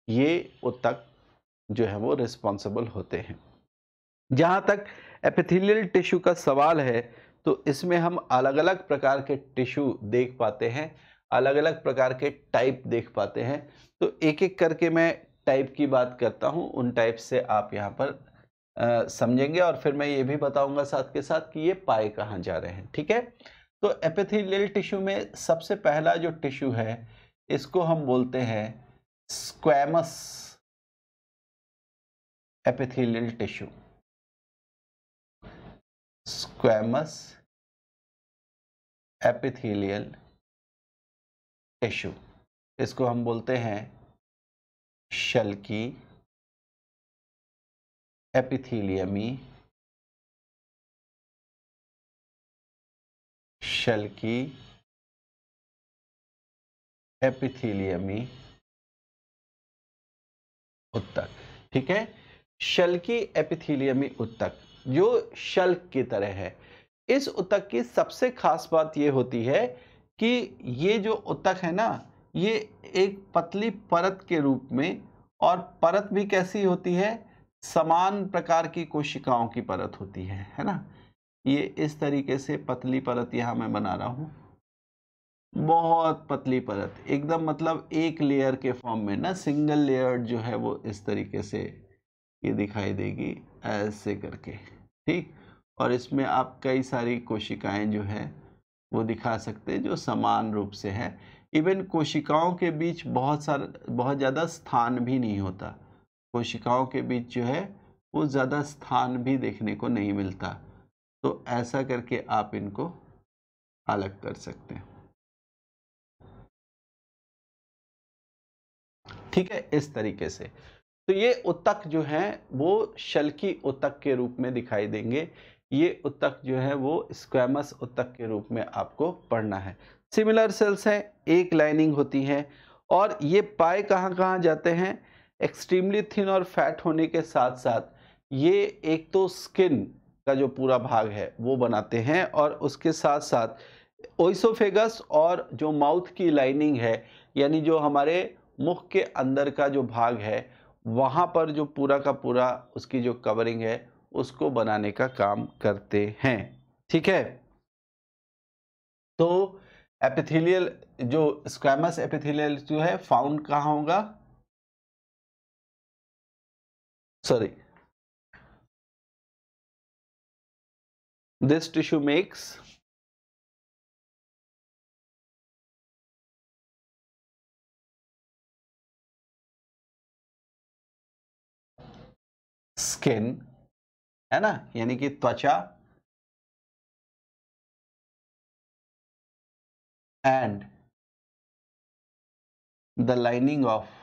S1: ये ऊतक जो है वो रिस्पॉन्सिबल होते हैं। जहाँ तक एपिथेलियल टिश्यू का सवाल है तो इसमें हम अलग अलग प्रकार के टिश्यू देख पाते हैं, अलग अलग प्रकार के टाइप देख पाते हैं। तो एक एक करके मैं टाइप की बात करता हूँ, उन टाइप से आप यहाँ पर समझेंगे, और फिर मैं ये भी बताऊंगा साथ के साथ कि ये पाए कहाँ जा रहे हैं। ठीक है, तो एपिथेलियल टिश्यू में सबसे पहला जो टिश्यू है इसको हम बोलते हैं squamous epithelial tissue. Squamous epithelial tissue, इसको हम बोलते हैं शल्की एपिथेलियमी, शल्की एपिथेलियमी ऊतक। ठीक है, शल्की एपिथेलियमी ऊतक जो शल्क की तरह है। इस ऊतक की सबसे खास बात ये होती है कि ये जो ऊतक है ना, ये एक पतली परत के रूप में, और परत भी कैसी होती है, समान प्रकार की कोशिकाओं की परत होती है ना। ये इस तरीके से पतली परत यहाँ मैं बना रहा हूँ, बहुत पतली परत एकदम, मतलब एक लेयर के फॉर्म में ना, सिंगल लेयर जो है वो इस तरीके से ये दिखाई देगी ऐसे करके। ठीक, और इसमें आप कई सारी कोशिकाएं जो है वो दिखा सकते हैं जो समान रूप से है। इवन कोशिकाओं के बीच बहुत ज़्यादा स्थान भी नहीं होता, कोशिकाओं के बीच जो है वो ज़्यादा स्थान भी देखने को नहीं मिलता। तो ऐसा करके आप इनको अलग कर सकते हैं। ठीक है, इस तरीके से। तो ये ऊतक जो हैं वो शल्की ऊतक के रूप में दिखाई देंगे। ये ऊतक जो है वो स्क्वैमस ऊतक के रूप में आपको पढ़ना है। सिमिलर सेल्स हैं, एक लाइनिंग होती है, और ये पाए कहाँ कहाँ जाते हैं, एक्सट्रीमली थिन और फैट होने के साथ साथ ये एक तो स्किन का जो पूरा भाग है वो बनाते हैं, और उसके साथ साथ ओइसोफेगस और जो माउथ की लाइनिंग है, यानी जो हमारे मुख के अंदर का जो भाग है वहाँ पर जो पूरा का पूरा उसकी जो कवरिंग है उसको बनाने का काम करते हैं। ठीक है, तो एपिथेलियल जो स्क्वैमस एपिथेलियल जो है फाउंड कहाँ होगा, sorry This tissue makes skin, है ना, यानी कि त्वचा, and the lining of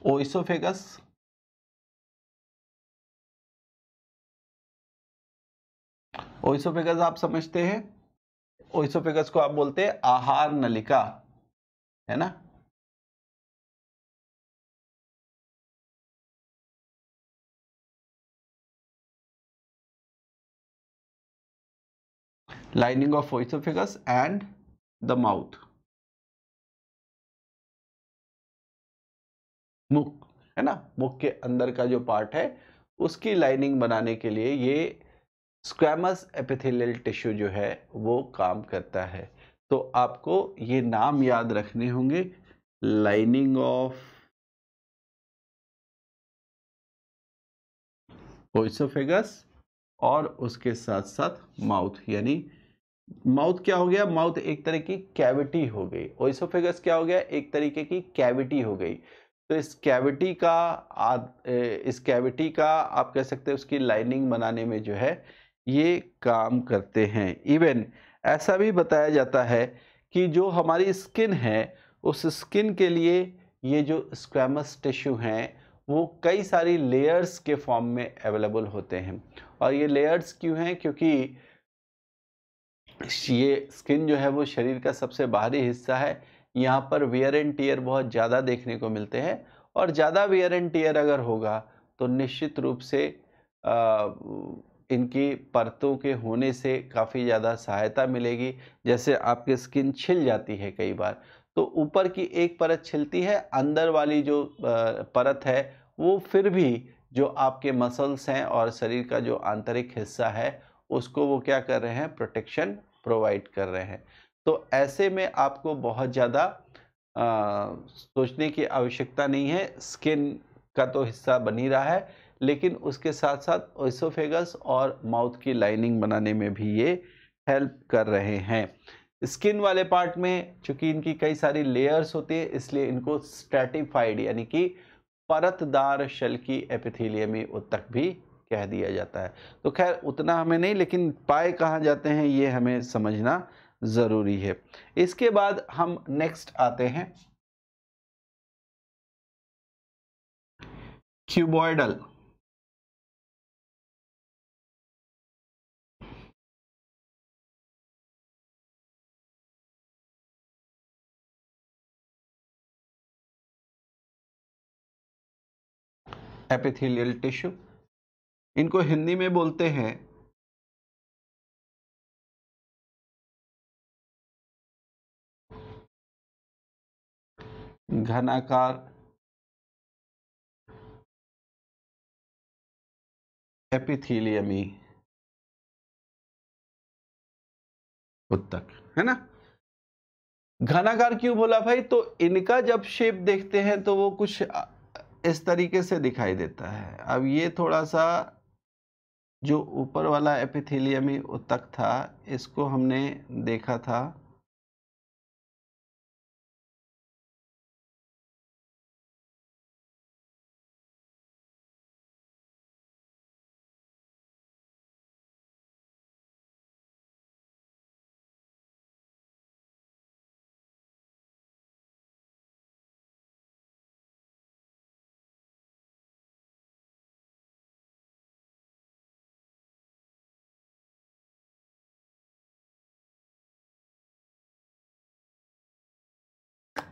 S1: oesophagus. Oesophagus आप समझते हैं, ओइसोफेगस को आप बोलते हैं आहार नलिका, है ना। Lining of oesophagus and the mouth, मुख, है ना, मुख के अंदर का जो पार्ट है उसकी लाइनिंग बनाने के लिए ये स्क्वैमस एपिथेलियल टिश्यू जो है वो काम करता है। तो आपको ये नाम याद रखने होंगे, लाइनिंग ऑफ ओइसोफेगस और उसके साथ साथ माउथ, यानी माउथ क्या हो गया, माउथ एक तरह की कैविटी हो गई, ओइसोफेगस क्या हो गया, एक तरीके की कैविटी हो गई। तो इस कैविटी का आप कह सकते हैं उसकी लाइनिंग बनाने में जो है ये काम करते हैं। इवन ऐसा भी बताया जाता है कि जो हमारी स्किन है उस स्किन के लिए ये जो स्क्वैमस टिश्यू हैं वो कई सारी लेयर्स के फॉर्म में अवेलेबल होते हैं। और ये लेयर्स क्यों हैं, क्योंकि ये स्किन जो है वो शरीर का सबसे बाहरी हिस्सा है, यहाँ पर वियर एंड टियर बहुत ज़्यादा देखने को मिलते हैं। और ज़्यादा वियर एंड टियर अगर होगा तो निश्चित रूप से इनकी परतों के होने से काफ़ी ज़्यादा सहायता मिलेगी। जैसे आपकी स्किन छिल जाती है कई बार, तो ऊपर की एक परत छिलती है, अंदर वाली जो परत है वो फिर भी जो आपके मसल्स हैं और शरीर का जो आंतरिक हिस्सा है उसको वो क्या कर रहे हैं, प्रोटेक्शन प्रोवाइड कर रहे हैं। तो ऐसे में आपको बहुत ज़्यादा सोचने की आवश्यकता नहीं है, स्किन का तो हिस्सा बन ही रहा है, लेकिन उसके साथ साथ ओइसोफेगस और माउथ की लाइनिंग बनाने में भी ये हेल्प कर रहे हैं। स्किन वाले पार्ट में चूंकि इनकी कई सारी लेयर्स होती है इसलिए इनको स्ट्रैटिफाइड यानी कि परतदार शल की एपिथेलियमी ऊतक भी कह दिया जाता है। तो खैर उतना हमें नहीं, लेकिन पाए कहाँ जाते हैं ये हमें समझना ज़रूरी है। इसके बाद हम नेक्स्ट आते हैं क्यूबॉइडल। एपिथेलियल टिश्यू, इनको हिंदी में बोलते हैं घनाकार एपिथेलियमी ऊतक, है ना। घनाकार क्यों बोला भाई, तो इनका जब शेप देखते हैं तो वो कुछ इस तरीके से दिखाई देता है। अब ये थोड़ा सा जो ऊपर वाला एपिथेलियमी ऊतक था इसको हमने देखा था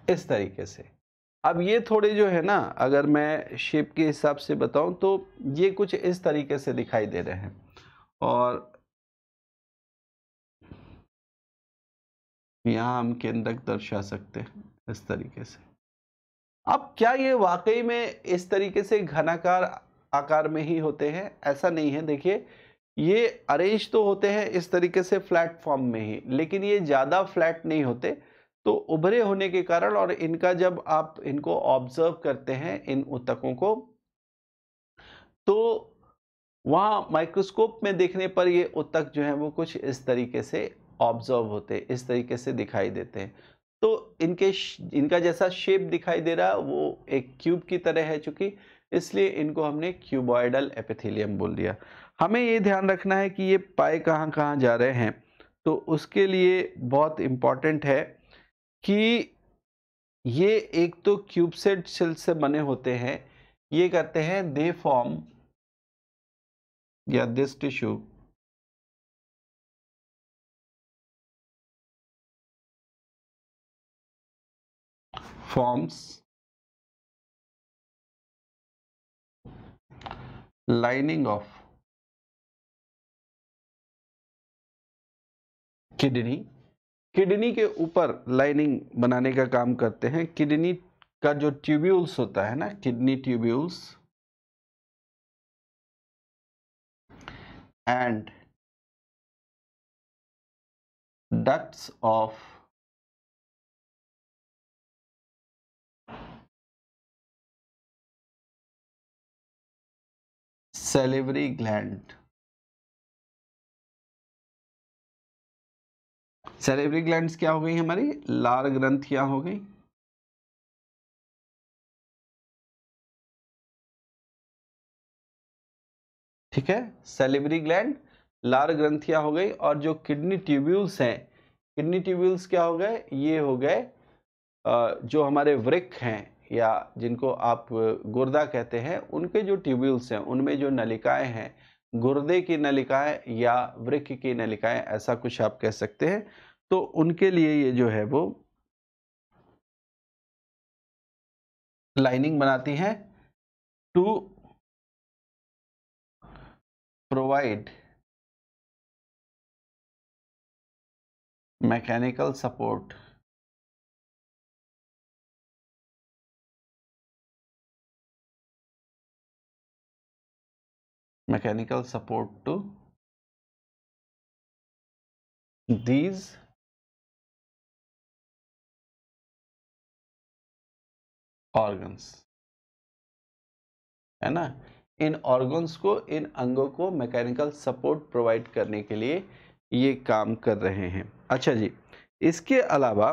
S1: इस तरीके से। अब ये थोड़े जो है ना, अगर मैं शेप के हिसाब से बताऊं तो ये कुछ इस तरीके से दिखाई दे रहे हैं और यहाँ हम केंद्रक दर्शा सकते हैं इस तरीके से। अब क्या ये वाकई में इस तरीके से घनाकार आकार में ही होते हैं, ऐसा नहीं है। देखिए ये अरेंज तो होते हैं इस तरीके से फ्लैट फॉर्म में ही, लेकिन ये ज़्यादा फ्लैट नहीं होते। तो उभरे होने के कारण, और इनका जब आप इनको ऑब्जर्व करते हैं इन ऊतकों को, तो वहाँ माइक्रोस्कोप में देखने पर ये ऊतक जो है वो कुछ इस तरीके से ऑब्जर्व होते हैं, इस तरीके से दिखाई देते हैं। तो इनका जैसा शेप दिखाई दे रहा है वो एक क्यूब की तरह है, चूंकि इसलिए इनको हमने क्यूबॉइडल एपिथेलियम बोल दिया। हमें ये ध्यान रखना है कि ये पाए कहाँ कहाँ जा रहे हैं, तो उसके लिए बहुत इम्पॉर्टेंट है कि ये एक तो क्यूबसेड सेल से बने होते हैं, ये करते हैं दे फॉर्म, या this tissue forms lining of kidney. Kidney के ऊपर लाइनिंग बनाने का काम करते हैं। किडनी का जो ट्यूब्यूल्स होता है ना, kidney tubules and ducts of salivary gland. Salivary glands क्या हो गई हमारी? लार ग्रंथियां हो गई। ठीक है, सैलिवरी ग्लैंड, लार ग्रंथियां हो गई, और जो किडनी ट्यूब्यूल्स हैं, किडनी ट्यूब्यूल्स क्या हो गए? ये हो गए जो हमारे वृक्क हैं, या जिनको आप गुर्दा कहते हैं, उनके जो ट्यूब्यूल्स हैं उनमें जो नलिकाएं हैं, गुर्दे की नलिकाएं या वृक्क की नलिकाएं, ऐसा कुछ आप कह सकते हैं। तो उनके लिए ये जो है वो लाइनिंग बनाती हैं to provide mechanical support to these organs, है ना। इन ऑर्गन्स को, इन अंगों को मैकेनिकल सपोर्ट प्रोवाइड करने के लिए ये काम कर रहे हैं। अच्छा जी, इसके अलावा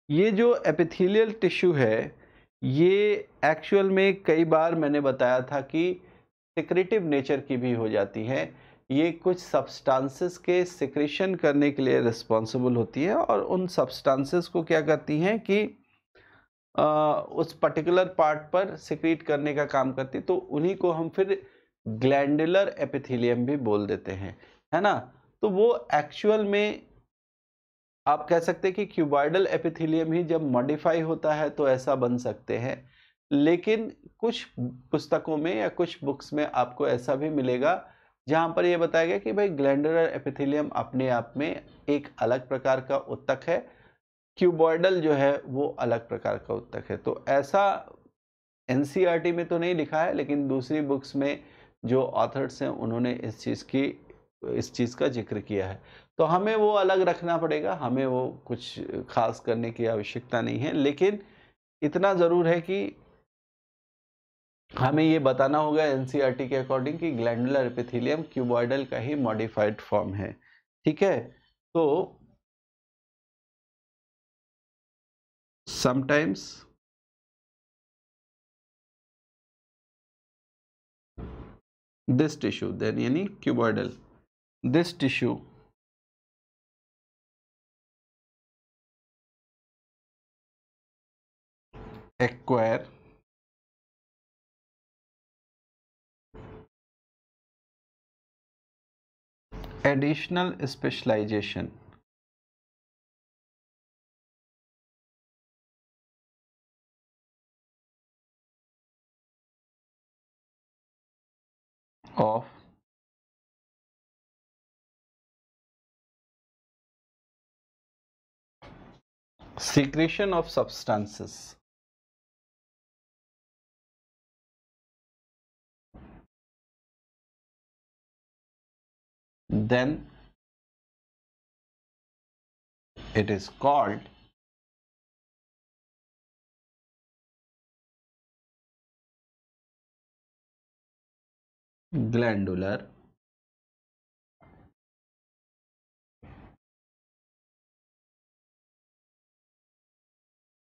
S1: ये जो एपिथेलियल टिश्यू है, ये एक्चुअल में कई बार मैंने बताया था कि सिक्रेटिव नेचर की भी हो जाती है। ये कुछ सब्सटेंसेस के सिक्रेशन करने के लिए रिस्पॉन्सिबल होती है, और उन सब्सटेंसेस को क्या करती हैं कि उस पर्टिकुलर पार्ट पर सिक्रीट करने का काम करती, तो उन्हीं को हम फिर ग्लैंडुलर एपिथेलियम भी बोल देते हैं, है ना। तो वो एक्चुअल में आप कह सकते हैं कि क्यूबॉइडल एपिथेलियम ही जब मॉडिफाई होता है तो ऐसा बन सकते हैं, लेकिन कुछ पुस्तकों में या कुछ बुक्स में आपको ऐसा भी मिलेगा जहां पर यह बताया गया कि भाई ग्लैंडुलर एपिथेलियम अपने आप में एक अलग प्रकार का ऊतक है, क्यूबॉइडल जो है वो अलग प्रकार का ऊतक है। तो ऐसा एनसीईआरटी में तो नहीं लिखा है, लेकिन दूसरी बुक्स में जो ऑथर्स हैं उन्होंने इस चीज़ का जिक्र किया है। तो हमें वो अलग रखना पड़ेगा, हमें वो कुछ खास करने की आवश्यकता नहीं है, लेकिन इतना ज़रूर है कि हमें ये बताना होगा एनसीईआरटी के अकॉर्डिंग कि ग्लैंडुलर एपिथेलियम क्यूबॉइडल का ही मॉडिफाइड फॉर्म है। ठीक है, तो समटाइम्स this tissue, then यानी cuboidal, this tissue acquire additional specialization of secretion of substances, then it is called glandular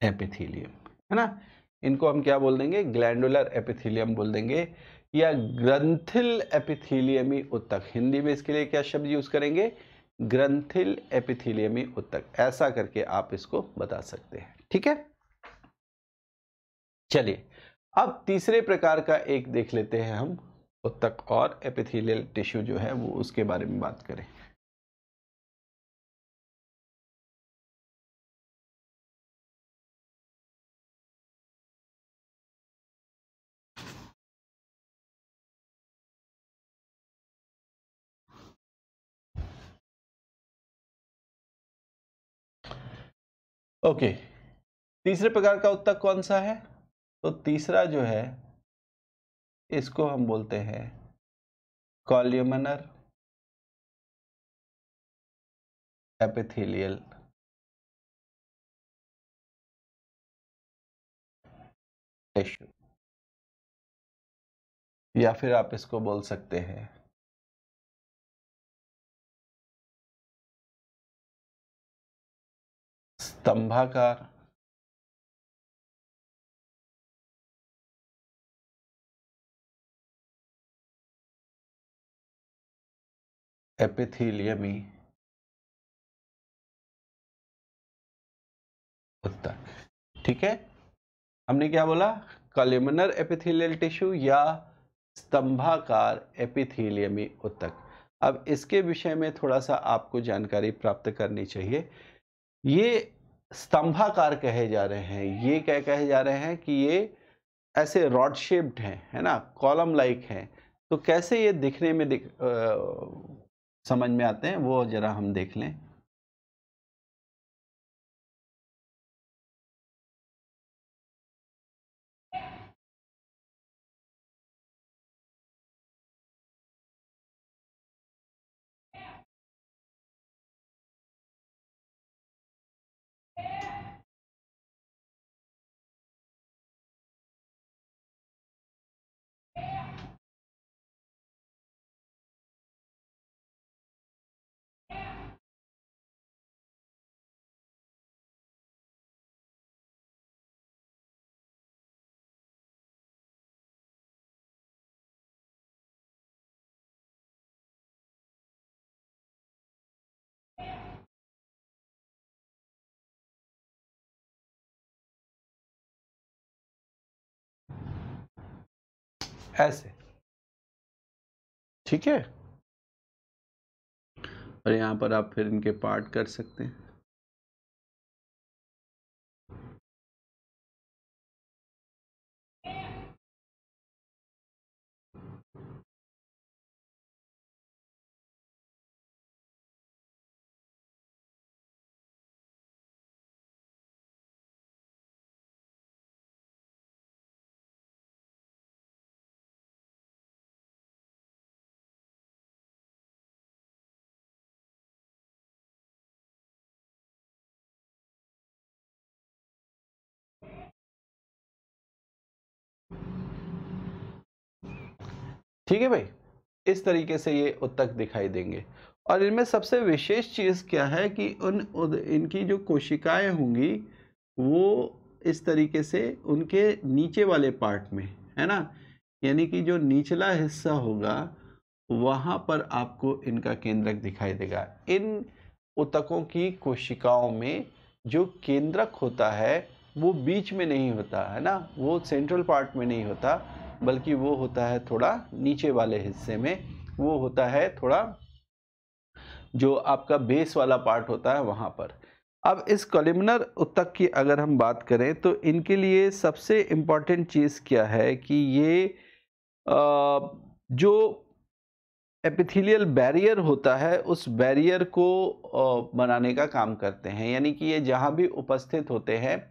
S1: epithelium, है ना। इनको हम क्या बोल देंगे, ग्लैंडुलर एपिथेलियम बोल देंगे, या ग्रंथिल एपिथेलियमी ऊतक। हिंदी में इसके लिए क्या शब्द यूज करेंगे, ग्रंथिल एपिथेलियमी ऊतक, ऐसा करके आप इसको बता सकते हैं। ठीक है, चलिए अब तीसरे प्रकार का एक देख लेते हैं हम, ऊतक और एपिथेलियल टिश्यू जो है वो उसके बारे में बात करें। ओके, तीसरे प्रकार का ऊतक कौन सा है, तो तीसरा जो है इसको हम बोलते हैं कॉल्यूमिनर एपिथेलियल टिश्यू, या फिर आप इसको बोल सकते हैं स्तंभाकार एपिथेलियमी ऊतक। ठीक है, हमने क्या बोला, कॉल्यूमिनर एपिथेलियल टिश्यू या स्तंभाकार एपिथेलियमी ऊतक। अब इसके विषय में थोड़ा सा आपको जानकारी प्राप्त करनी चाहिए। ये स्तंभाकार कहे जा रहे हैं, ये क्या कहे जा रहे हैं कि ये ऐसे रॉड शेप्ड हैं, है ना, कॉलम लाइक हैं। तो कैसे ये दिखने में समझ में आते हैं वो जरा हम देख लें। ऐसे, ठीक है, और यहाँ पर आप फिर इनके पार्ट कर सकते हैं। ठीक है भाई, इस तरीके से ये ऊतक दिखाई देंगे। और इनमें सबसे विशेष चीज़ क्या है कि इनकी जो कोशिकाएं होंगी वो इस तरीके से उनके नीचे वाले पार्ट में, है ना, यानी कि जो निचला हिस्सा होगा वहाँ पर आपको इनका केंद्रक दिखाई देगा। इन ऊतकों की कोशिकाओं में जो केंद्रक होता है वो बीच में नहीं होता है ना, वो सेंट्रल पार्ट में नहीं होता, बल्कि वो होता है थोड़ा नीचे वाले हिस्से में, वो होता है थोड़ा जो आपका बेस वाला पार्ट होता है वहाँ पर। अब इस कॉलमनर ऊतक की अगर हम बात करें तो इनके लिए सबसे इम्पॉर्टेंट चीज़ क्या है कि ये जो एपिथेलियल बैरियर होता है उस बैरियर को बनाने का काम करते हैं, यानी कि ये जहाँ भी उपस्थित होते हैं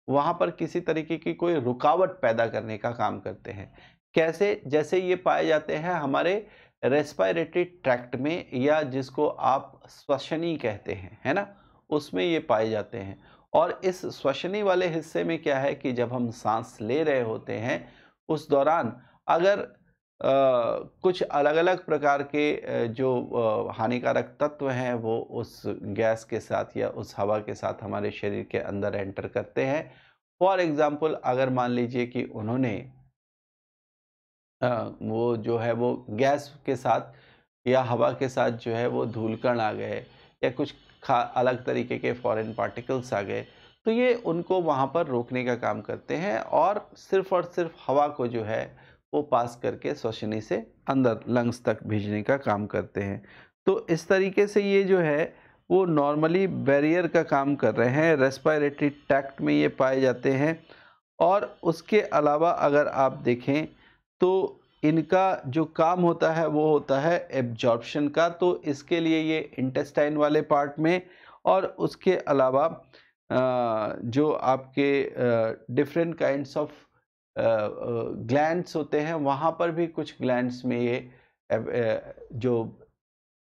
S1: वहाँ पर किसी तरीके की कोई रुकावट पैदा करने का काम करते हैं। कैसे, जैसे ये पाए जाते हैं हमारे रेस्पिरेटरी ट्रैक्ट में, या जिसको आप श्वसनी कहते हैं, है ना, उसमें ये पाए जाते हैं। और इस श्वसनी वाले हिस्से में क्या है कि जब हम सांस ले रहे होते हैं उस दौरान अगर कुछ अलग अलग प्रकार के जो हानिकारक तत्व हैं वो उस गैस के साथ या उस हवा के साथ हमारे शरीर के अंदर एंटर करते हैं। फॉर एग्जाम्पल अगर मान लीजिए कि उन्होंने वो जो है वो गैस के साथ या हवा के साथ जो है वो धूलकण आ गए या कुछ अलग तरीके के फॉरेन पार्टिकल्स आ गए, तो ये उनको वहाँ पर रोकने का काम करते हैं और सिर्फ हवा को जो है वो पास करके श्वसनी से अंदर लंग्स तक भेजने का काम करते हैं। तो इस तरीके से ये जो है वो नॉर्मली बैरियर का काम कर रहे हैं, रेस्पिरेटरी ट्रैक्ट में ये पाए जाते हैं। और उसके अलावा अगर आप देखें तो इनका जो काम होता है वो होता है एब्जॉर्प्शन का, तो इसके लिए ये इंटेस्टाइन वाले पार्ट में और उसके अलावा जो आपके डिफरेंट काइंड्स ऑफ ग्लैंड्स होते हैं वहाँ पर भी कुछ ग्लैंड्स में ये जो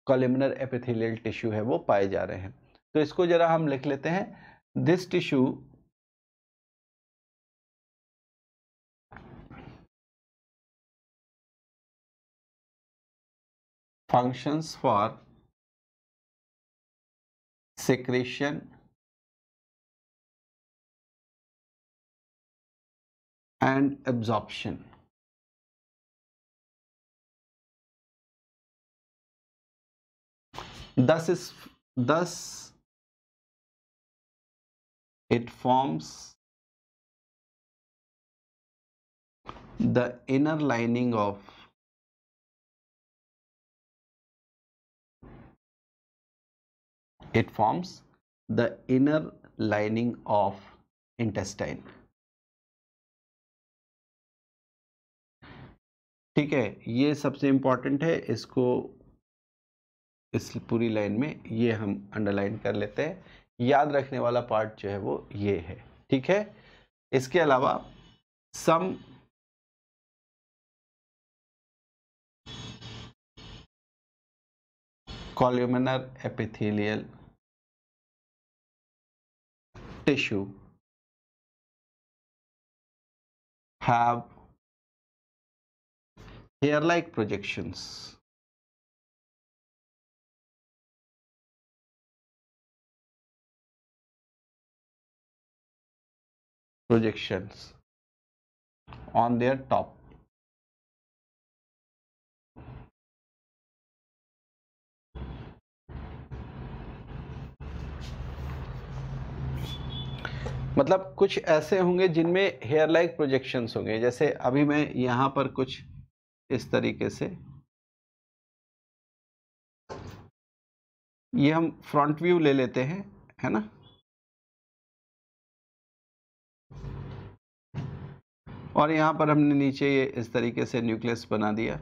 S1: कॉलमनर एपिथेलियल टिश्यू है वो पाए जा रहे हैं। तो इसको जरा हम लिख लेते हैं। This tissue functions for secretion and absorption. Thus it forms the inner lining of intestine. ठीक है, ये सबसे इंपॉर्टेंट है, इसको इस पूरी लाइन में ये हम अंडरलाइन कर लेते हैं। याद रखने वाला पार्ट जो है वो ये है। ठीक है, इसके अलावा सम columnar epithelial tissue have hair-like projections on their top. मतलब कुछ ऐसे होंगे जिनमें हेयर लाइक प्रोजेक्शंस होंगे, जैसे अभी मैं यहाँ पर कुछ इस तरीके से, ये हम फ्रंट व्यू ले लेते हैं, है ना। और यहाँ पर हमने नीचे ये इस तरीके से न्यूक्लियस बना दिया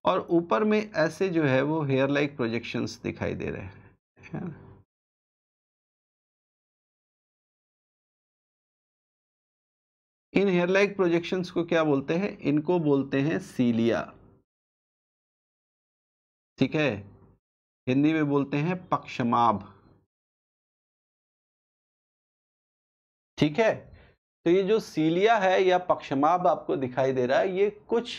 S1: और ऊपर में ऐसे जो है वो हेयर लाइक प्रोजेक्शंस दिखाई दे रहे हैं, है ना। इन हेयर लाइक प्रोजेक्शंस को क्या बोलते हैं? इनको बोलते हैं सीलिया। ठीक है, हिंदी में बोलते हैं पक्षमाभ। ठीक है, तो ये जो सीलिया है या पक्षमाभ आपको दिखाई दे रहा है, ये कुछ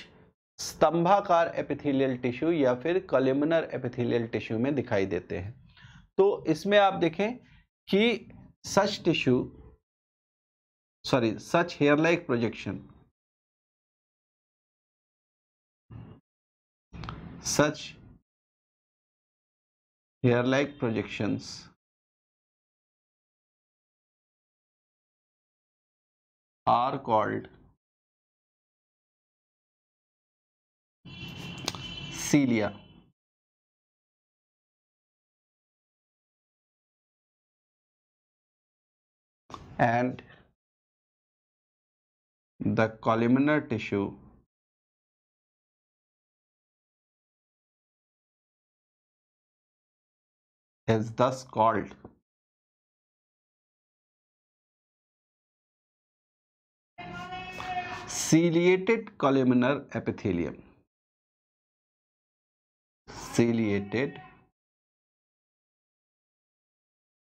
S1: स्तंभाकार एपिथेलियल टिश्यू या फिर कॉलमनर एपिथेलियल टिश्यू में दिखाई देते हैं। तो इसमें आप देखें कि such hair like projection, such hair like projections are called cilia. And the columnar tissue is thus called ciliated columnar epithelium. Ciliated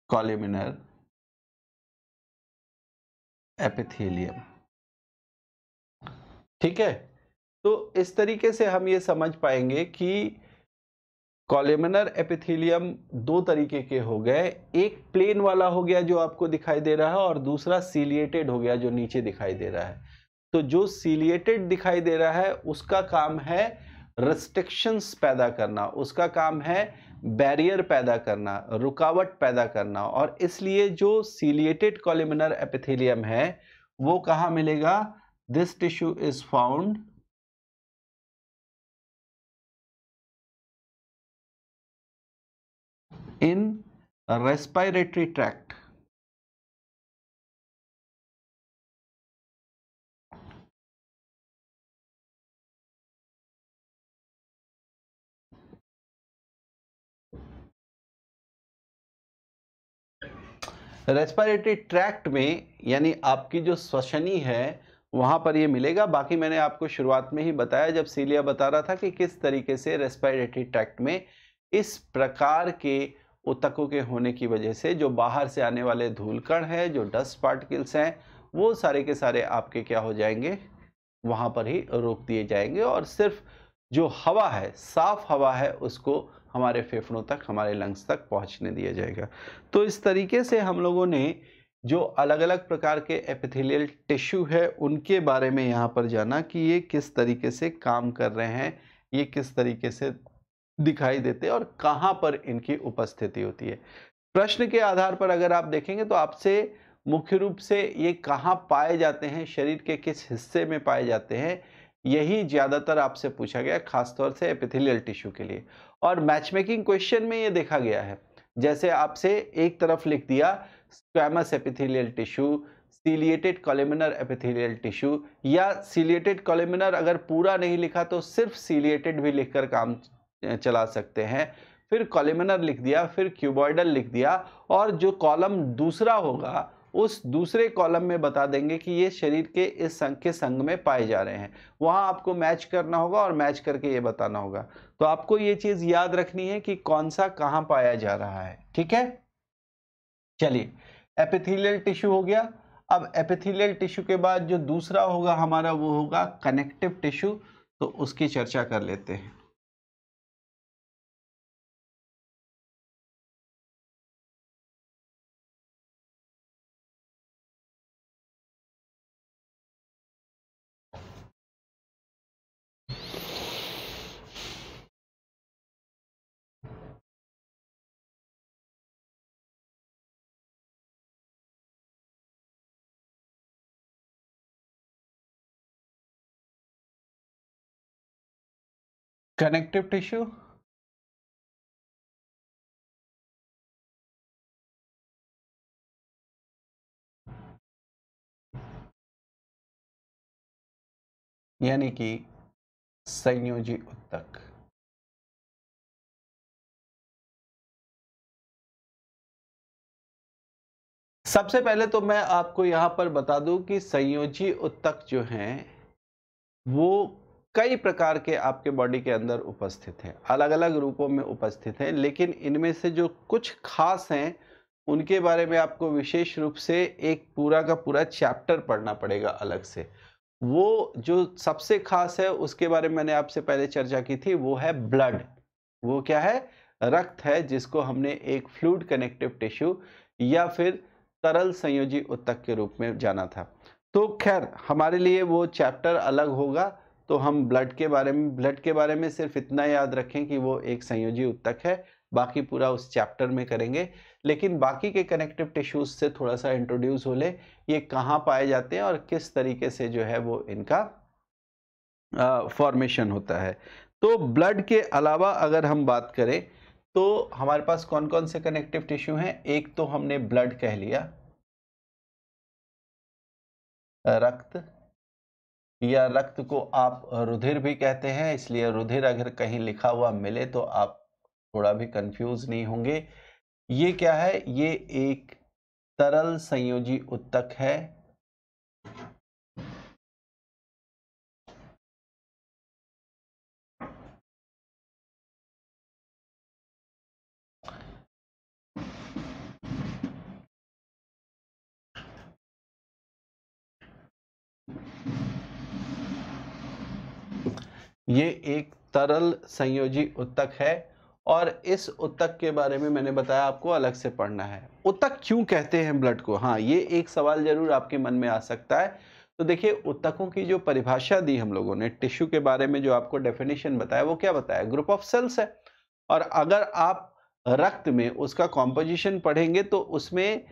S1: columnar epithelium. ठीक है, तो इस तरीके से हम ये समझ पाएंगे कि कॉलमनर एपिथेलियम दो तरीके के हो गए, एक प्लेन वाला हो गया जो आपको दिखाई दे रहा है, और दूसरा सीलिएटेड हो गया जो नीचे दिखाई दे रहा है। तो जो सीलिएटेड दिखाई दे रहा है उसका काम है रिस्ट्रिक्शंस पैदा करना, उसका काम है बैरियर पैदा करना, रुकावट पैदा करना, और इसलिए जो सीलिएटेड कॉलमनर एपिथेलियम है वो कहाँ मिलेगा? This tissue is found in respiratory tract. Respiratory tract में, यानी आपकी जो श्वसनी है वहां पर ये मिलेगा। बाकी मैंने आपको शुरुआत में ही बताया जब सीलिया बता रहा था कि किस तरीके से रेस्पिरेटरी ट्रैक्ट में इस प्रकार के ऊतकों के होने की वजह से जो बाहर से आने वाले धूलकण है, जो डस्ट पार्टिकल्स हैं, वो सारे के सारे आपके क्या हो जाएंगे? वहां पर ही रोक दिए जाएंगे, और सिर्फ जो हवा है, साफ हवा है, उसको हमारे फेफड़ों तक, हमारे लंग्स तक पहुंचने दिया जाएगा। तो इस तरीके से हम लोगों ने जो अलग अलग प्रकार के एपिथेलियल टिश्यू है उनके बारे में यहाँ पर जाना कि ये किस तरीके से काम कर रहे हैं, ये किस तरीके से दिखाई देते हैं और कहाँ पर इनकी उपस्थिति होती है। प्रश्न के आधार पर अगर आप देखेंगे तो आपसे मुख्य रूप से ये कहाँ पाए जाते हैं, शरीर के किस हिस्से में पाए जाते हैं, यही ज्यादातर आपसे पूछा गया, खासतौर से एपिथेलियल टिश्यू के लिए। और मैच मेकिंग क्वेश्चन में ये देखा गया है, जैसे आपसे एक तरफ लिख दिया squamous epithelial tissue, ciliated columnar epithelial tissue, या सीलिएटेड कॉलमनर अगर पूरा नहीं लिखा तो सिर्फ सीलिएटेड भी लिखकर काम चला सकते हैं। फिर कॉलमनर लिख दिया, फिर क्यूबॉइडल लिख दिया, और जो कॉलम दूसरा होगा उस दूसरे कॉलम में बता देंगे कि ये शरीर के इस संघ के संघ में पाए जा रहे हैं। वहां आपको मैच करना होगा और मैच करके ये बताना होगा। तो आपको ये चीज याद रखनी है कि कौन सा कहां पाया जा रहा है। ठीक है, चलिए, एपिथेलियल टिश्यू हो गया। अब एपिथेलियल टिश्यू के बाद जो दूसरा होगा हमारा वो होगा कनेक्टिव टिश्यू, तो उसकी चर्चा कर लेते हैं। कनेक्टिव टिश्यू यानी कि संयोजी ऊतक। सबसे पहले तो मैं आपको यहां पर बता दूं कि संयोजी ऊतक जो हैं वो कई प्रकार के आपके बॉडी के अंदर उपस्थित हैं, अलग अलग रूपों में उपस्थित हैं, लेकिन इनमें से जो कुछ खास हैं उनके बारे में आपको विशेष रूप से एक पूरा का पूरा चैप्टर पढ़ना पड़ेगा अलग से। वो जो सबसे खास है उसके बारे में मैंने आपसे पहले चर्चा की थी, वो है ब्लड। वो क्या है? रक्त है, जिसको हमने एक फ्लूइड कनेक्टिव टिश्यू या फिर तरल संयोजी ऊतक के रूप में जाना था। तो खैर, हमारे लिए वो चैप्टर अलग होगा। तो हम ब्लड के बारे में सिर्फ इतना याद रखें कि वो एक संयोजी ऊतक है, बाकी पूरा उस चैप्टर में करेंगे। लेकिन बाकी के कनेक्टिव टिश्यूज से थोड़ा सा इंट्रोड्यूस हो ले, ये कहाँ पाए जाते हैं और किस तरीके से जो है वो इनका फॉर्मेशन होता है। तो ब्लड के अलावा अगर हम बात करें तो हमारे पास कौन कौन से कनेक्टिव टिश्यू हैं? एक तो हमने ब्लड कह लिया, रक्त, या रक्त को आप रुधिर भी कहते हैं, इसलिए रुधिर अगर कहीं लिखा हुआ मिले तो आप थोड़ा भी कंफ्यूज नहीं होंगे। ये क्या है? ये एक तरल संयोजी ऊतक है। ये एक तरल संयोजी ऊतक है और इस ऊतक के बारे में मैंने बताया आपको अलग से पढ़ना है। ऊतक क्यों कहते हैं ब्लड को? हाँ, ये एक सवाल जरूर आपके मन में आ सकता है। तो देखिए, ऊतकों की जो परिभाषा दी हम लोगों ने, टिश्यू के बारे में जो आपको डेफिनेशन बताया, वो क्या बताया? ग्रुप ऑफ सेल्स है। और अगर आप रक्त में उसका कॉम्पोजिशन पढ़ेंगे तो उसमें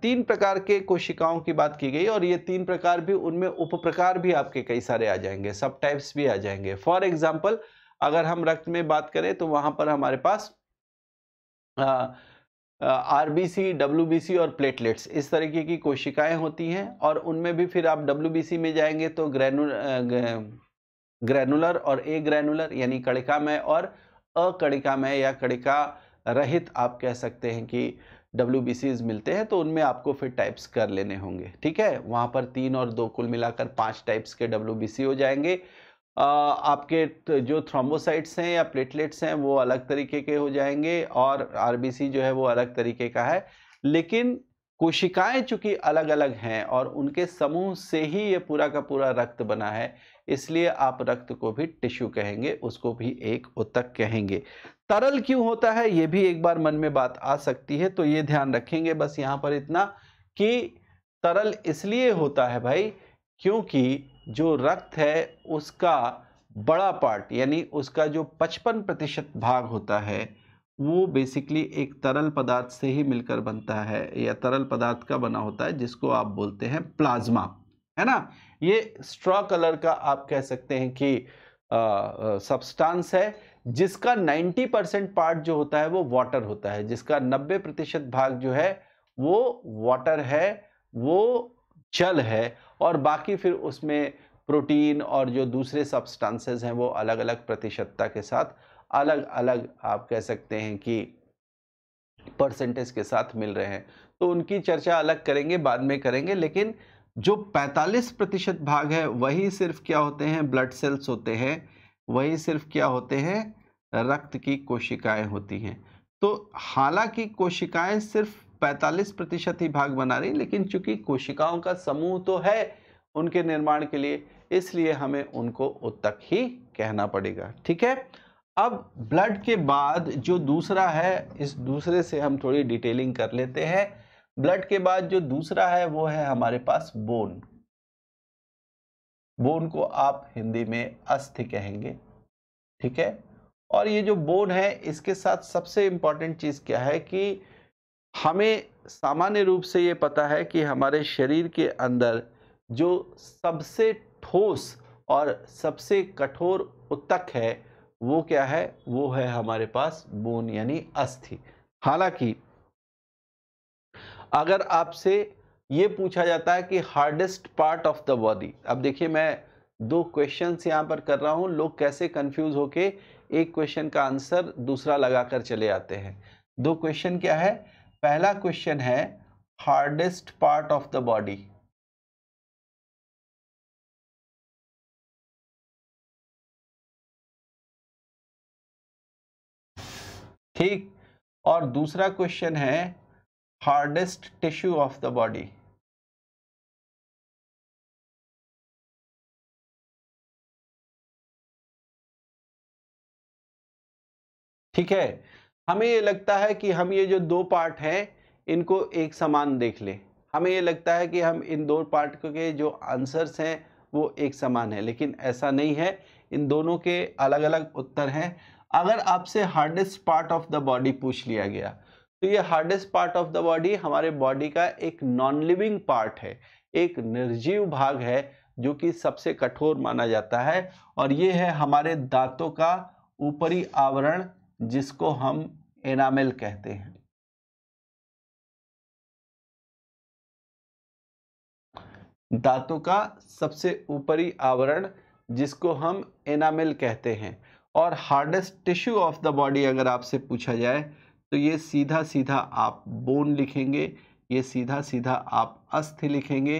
S1: 3 प्रकार के कोशिकाओं की बात की गई और ये 3 प्रकार भी, उनमें उप प्रकार भी आपके कई सारे आ जाएंगे, सब टाइप्स भी आ जाएंगे। फॉर एग्जाम्पल, अगर हम रक्त में बात करें तो वहां पर हमारे पास आरबीसी, डब्ल्यूबीसी और प्लेटलेट्स, इस तरीके की कोशिकाएं होती हैं। और उनमें भी फिर आप डब्ल्यूबीसी में जाएंगे तो ग्रैनुलर और ए ग्रैनुलर, यानी कणिकामय और अकणिकामय या कणिका रहित आप कह सकते हैं कि WBCs मिलते हैं। तो उनमें आपको फिर टाइप्स कर लेने होंगे, ठीक है। वहां पर 3 और 2 कुल मिलाकर 5 टाइप्स के WBC हो जाएंगे। आपके जो थ्रोम्बोसाइट्स हैं या प्लेटलेट्स हैं वो अलग तरीके के हो जाएंगे और आरबीसी जो है वो अलग तरीके का है। लेकिन कोशिकाएं चूंकि अलग अलग हैं और उनके समूह से ही ये पूरा का पूरा रक्त बना है, इसलिए आप रक्त को भी टिश्यू कहेंगे, उसको भी एक ऊतक कहेंगे। तरल क्यों होता है, ये भी एक बार मन में बात आ सकती है, तो ये ध्यान रखेंगे बस यहाँ पर इतना कि तरल इसलिए होता है भाई क्योंकि जो रक्त है उसका बड़ा पार्ट, यानी उसका जो 55% भाग होता है वो बेसिकली एक तरल पदार्थ से ही मिलकर बनता है या तरल पदार्थ का बना होता है, जिसको आप बोलते हैं प्लाज्मा, है ना। ये स्ट्रॉ कलर का आप कह सकते हैं कि सब्सटेंस है, जिसका 90% पार्ट जो होता है वो वाटर होता है, जिसका 90% भाग जो है वो वाटर है, वो जल है। और बाकी फिर उसमें प्रोटीन और जो दूसरे सब्सटेंसेस हैं वो अलग अलग प्रतिशतता के साथ अलग अलग आप कह सकते हैं कि परसेंटेज के साथ मिल रहे हैं। तो उनकी चर्चा अलग करेंगे, बाद में करेंगे। लेकिन जो 45% भाग है वही सिर्फ क्या होते हैं? ब्लड सेल्स होते हैं। वही सिर्फ क्या होते हैं? रक्त की कोशिकाएं होती हैं। तो हालांकि कोशिकाएं सिर्फ 45% ही भाग बना रही, लेकिन चूंकि कोशिकाओं का समूह तो है उनके निर्माण के लिए, इसलिए हमें उनको ऊतक ही कहना पड़ेगा, ठीक है। अब ब्लड के बाद जो दूसरा है, इस दूसरे से हम थोड़ी डिटेलिंग कर लेते हैं। ब्लड के बाद जो दूसरा है वो है हमारे पास बोन। बोन को आप हिंदी में अस्थि कहेंगे, ठीक है। और ये जो बोन है, इसके साथ सबसे इंपॉर्टेंट चीज क्या है कि हमें सामान्य रूप से ये पता है कि हमारे शरीर के अंदर जो सबसे ठोस और सबसे कठोर ऊतक है वो क्या है? वो है हमारे पास बोन, यानी अस्थि। हालांकि अगर आपसे ये पूछा जाता है कि hardest part of the body, अब देखिए मैं 2 क्वेश्चंस यहां पर कर रहा हूं, लोग कैसे कंफ्यूज होके एक क्वेश्चन का आंसर दूसरा लगाकर चले आते हैं। 2 क्वेश्चन क्या है? पहला क्वेश्चन है hardest part of the body, ठीक। और दूसरा क्वेश्चन है hardest tissue of the body. ठीक है। हमें ये लगता है कि हम ये जो 2 पार्ट हैं इनको एक समान देख लें। हमें ये लगता है कि हम इन 2 पार्ट के जो आंसर्स हैं वो एक समान है, लेकिन ऐसा नहीं है। इन दोनों के अलग अलग उत्तर हैं। अगर आपसे hardest part of the body पूछ लिया गया तो ये hardest part of the body हमारे बॉडी का एक नॉन लिविंग पार्ट है, एक निर्जीव भाग है जो कि सबसे कठोर माना जाता है। और ये है हमारे दांतों का ऊपरी आवरण, जिसको हम एनामेल कहते हैं। दांतों का सबसे ऊपरी आवरण जिसको हम एनामेल कहते हैं। और hardest tissue of the body अगर आपसे पूछा जाए तो ये सीधा सीधा आप बोन लिखेंगे, ये सीधा सीधा आप अस्थि लिखेंगे,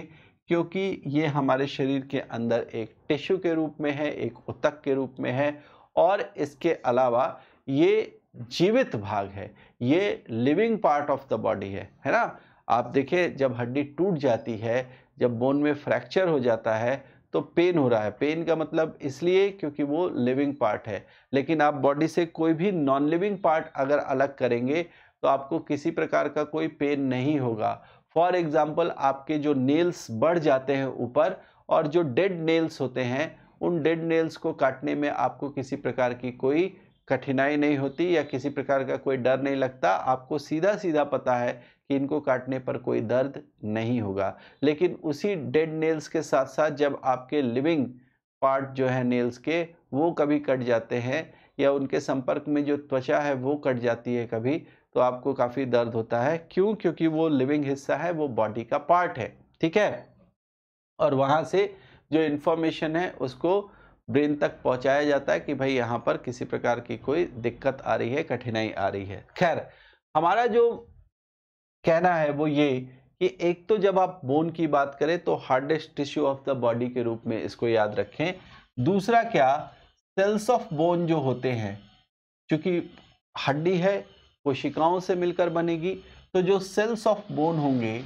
S1: क्योंकि ये हमारे शरीर के अंदर एक टिश्यू के रूप में है, एक ऊतक के रूप में है। और इसके अलावा ये जीवित भाग है, ये living part of the body है ना। आप देखिए, जब हड्डी टूट जाती है, जब बोन में फ्रैक्चर हो जाता है तो पेन हो रहा है। पेन का मतलब इसलिए क्योंकि वो लिविंग पार्ट है, लेकिन आप बॉडी से कोई भी नॉन लिविंग पार्ट अगर अलग करेंगे तो आपको किसी प्रकार का कोई पेन नहीं होगा। फॉर एग्जाम्पल, आपके जो नेल्स बढ़ जाते हैं ऊपर, और जो डेड नेल्स होते हैं, उन डेड नेल्स को काटने में आपको किसी प्रकार की कोई कठिनाई नहीं होती या किसी प्रकार का कोई डर नहीं लगता। आपको सीधा सीधा पता है कि इनको काटने पर कोई दर्द नहीं होगा। लेकिन उसी डेड नेल्स के साथ साथ जब आपके लिविंग पार्ट जो है नेल्स के, वो कभी कट जाते हैं या उनके संपर्क में जो त्वचा है वो कट जाती है कभी, तो आपको काफ़ी दर्द होता है। क्यों? क्योंकि वो लिविंग हिस्सा है, वो बॉडी का पार्ट है, ठीक है। और वहाँ से जो इन्फॉर्मेशन है उसको ब्रेन तक पहुँचाया जाता है कि भाई यहाँ पर किसी प्रकार की कोई दिक्कत आ रही है, कठिनाई आ रही है। खैर, हमारा जो कहना है वो ये कि एक तो जब आप बोन की बात करें तो hardest tissue of the body के रूप में इसको याद रखें। दूसरा क्या, सेल्स ऑफ बोन जो होते हैं, क्योंकि हड्डी है कोशिकाओं से मिलकर बनेगी, तो जो सेल्स ऑफ बोन होंगे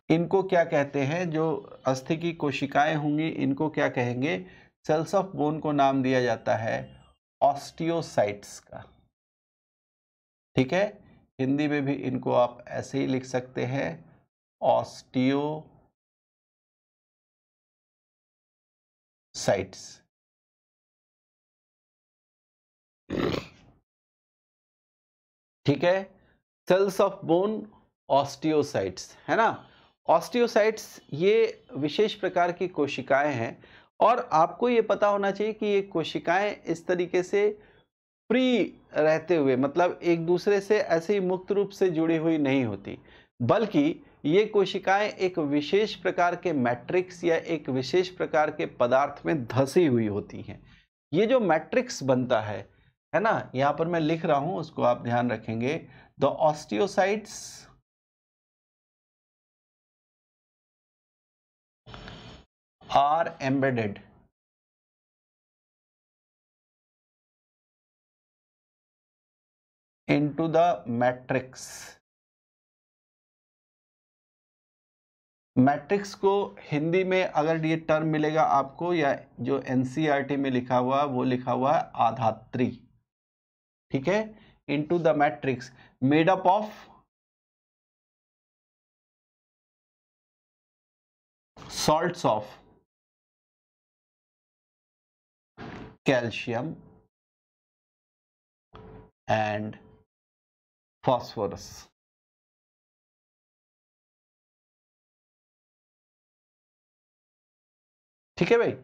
S1: इनको क्या कहते हैं, जो अस्थि की कोशिकाएं होंगी इनको क्या कहेंगे, सेल्स ऑफ बोन को नाम दिया जाता है ऑस्टियोसाइट्स का, ठीक है। हिंदी में भी इनको आप ऐसे ही लिख सकते हैं, ऑस्टियोसाइट्स, ठीक है। सेल्स ऑफ बोन, ऑस्टियोसाइट्स, है ना। ऑस्टियोसाइट्स ये विशेष प्रकार की कोशिकाएं हैं, और आपको ये पता होना चाहिए कि ये कोशिकाएं इस तरीके से फ्री रहते हुए, मतलब एक दूसरे से ऐसे ही मुक्त रूप से जुड़ी हुई नहीं होती, बल्कि ये कोशिकाएं एक विशेष प्रकार के मैट्रिक्स या एक विशेष प्रकार के पदार्थ में धसी हुई होती हैं। ये जो मैट्रिक्स बनता है ना, यहाँ पर मैं लिख रहा हूं, उसको आप ध्यान रखेंगे। The osteocytes are embedded into the matrix। Matrix को हिंदी में अगर ये टर्म मिलेगा आपको, या जो एनसीईआरटी में लिखा हुआ वो लिखा हुआ है आधात्री, ठीक है। Into the matrix made up of salts of calcium and phosphorus, ठीक है भाई।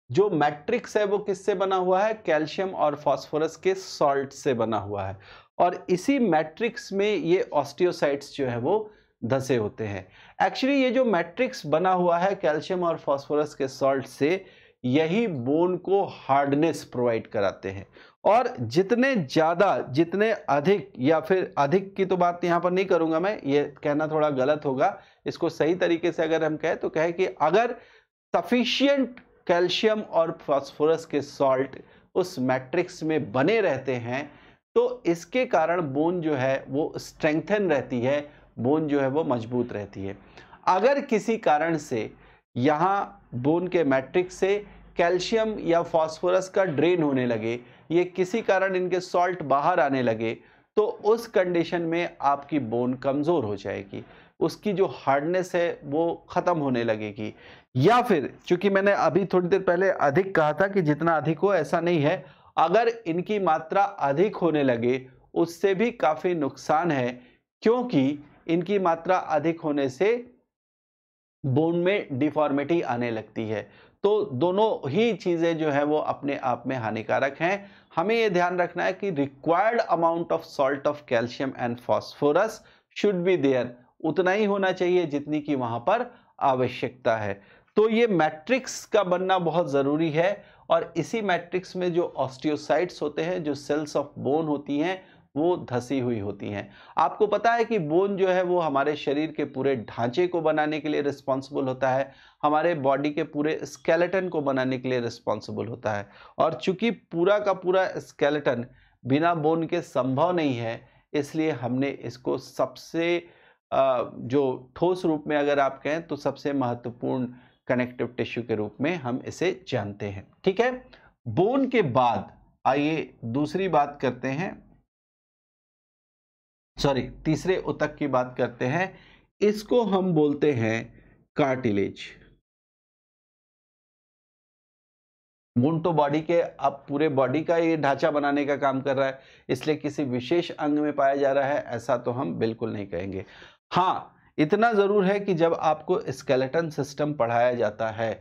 S1: जो मैट्रिक्स है वो किससे बना हुआ है, कैल्शियम और फास्फोरस के सॉल्ट से बना हुआ है, और इसी मैट्रिक्स में ये ऑस्टियोसाइट्स जो है वो धसे होते हैं। एक्चुअली ये जो मैट्रिक्स बना हुआ है कैल्शियम और फास्फोरस के सॉल्ट से, यही बोन को हार्डनेस प्रोवाइड कराते हैं। और जितने ज़्यादा, जितने अधिक, या फिर अधिक की तो बात यहाँ पर नहीं करूँगा मैं, ये कहना थोड़ा गलत होगा, इसको सही तरीके से अगर हम कहें तो कहें कि अगर सफिशिएंट कैल्शियम और फास्फोरस के सॉल्ट उस मैट्रिक्स में बने रहते हैं, तो इसके कारण बोन जो है वो स्ट्रेंथन रहती है, बोन जो है वो मजबूत रहती है। अगर किसी कारण से यहाँ बोन के मैट्रिक्स से कैल्शियम या फास्फोरस का ड्रेन होने लगे, ये किसी कारण इनके सॉल्ट बाहर आने लगे, तो उस कंडीशन में आपकी बोन कमज़ोर हो जाएगी, उसकी जो हार्डनेस है वो ख़त्म होने लगेगी। या फिर चूंकि मैंने अभी थोड़ी देर पहले अधिक कहा था कि जितना अधिक हो, ऐसा नहीं है, अगर इनकी मात्रा अधिक होने लगे उससे भी काफ़ी नुकसान है, क्योंकि इनकी मात्रा अधिक होने से बोन में डिफॉर्मिटी आने लगती है। तो दोनों ही चीज़ें जो है वो अपने आप में हानिकारक हैं। हमें ये ध्यान रखना है कि required amount of salt of calcium and phosphorus should be there, उतना ही होना चाहिए जितनी की वहां पर आवश्यकता है। तो ये मैट्रिक्स का बनना बहुत ज़रूरी है, और इसी मैट्रिक्स में जो ऑस्टियोसाइट्स होते हैं, जो सेल्स ऑफ बोन होती हैं, वो धसी हुई होती हैं। आपको पता है कि बोन जो है वो हमारे शरीर के पूरे ढांचे को बनाने के लिए रिस्पॉन्सिबल होता है, हमारे बॉडी के पूरे स्केलेटन को बनाने के लिए रिस्पॉन्सिबल होता है। और चूंकि पूरा का पूरा स्केलेटन बिना बोन के संभव नहीं है, इसलिए हमने इसको सबसे जो ठोस रूप में अगर आप कहें तो सबसे महत्वपूर्ण कनेक्टिव टिश्यू के रूप में हम इसे जानते हैं। ठीक है, बोन के बाद आइए दूसरी बात करते हैं, तीसरे ऊतक की बात करते हैं। इसको हम बोलते हैं कार्टिलेज। बोन तो बॉडी के, अब पूरे बॉडी का ये ढांचा बनाने का काम कर रहा है, इसलिए किसी विशेष अंग में पाया जा रहा है ऐसा तो हम बिल्कुल नहीं कहेंगे। हाँ, इतना जरूर है कि जब आपको स्केलेटन सिस्टम पढ़ाया जाता है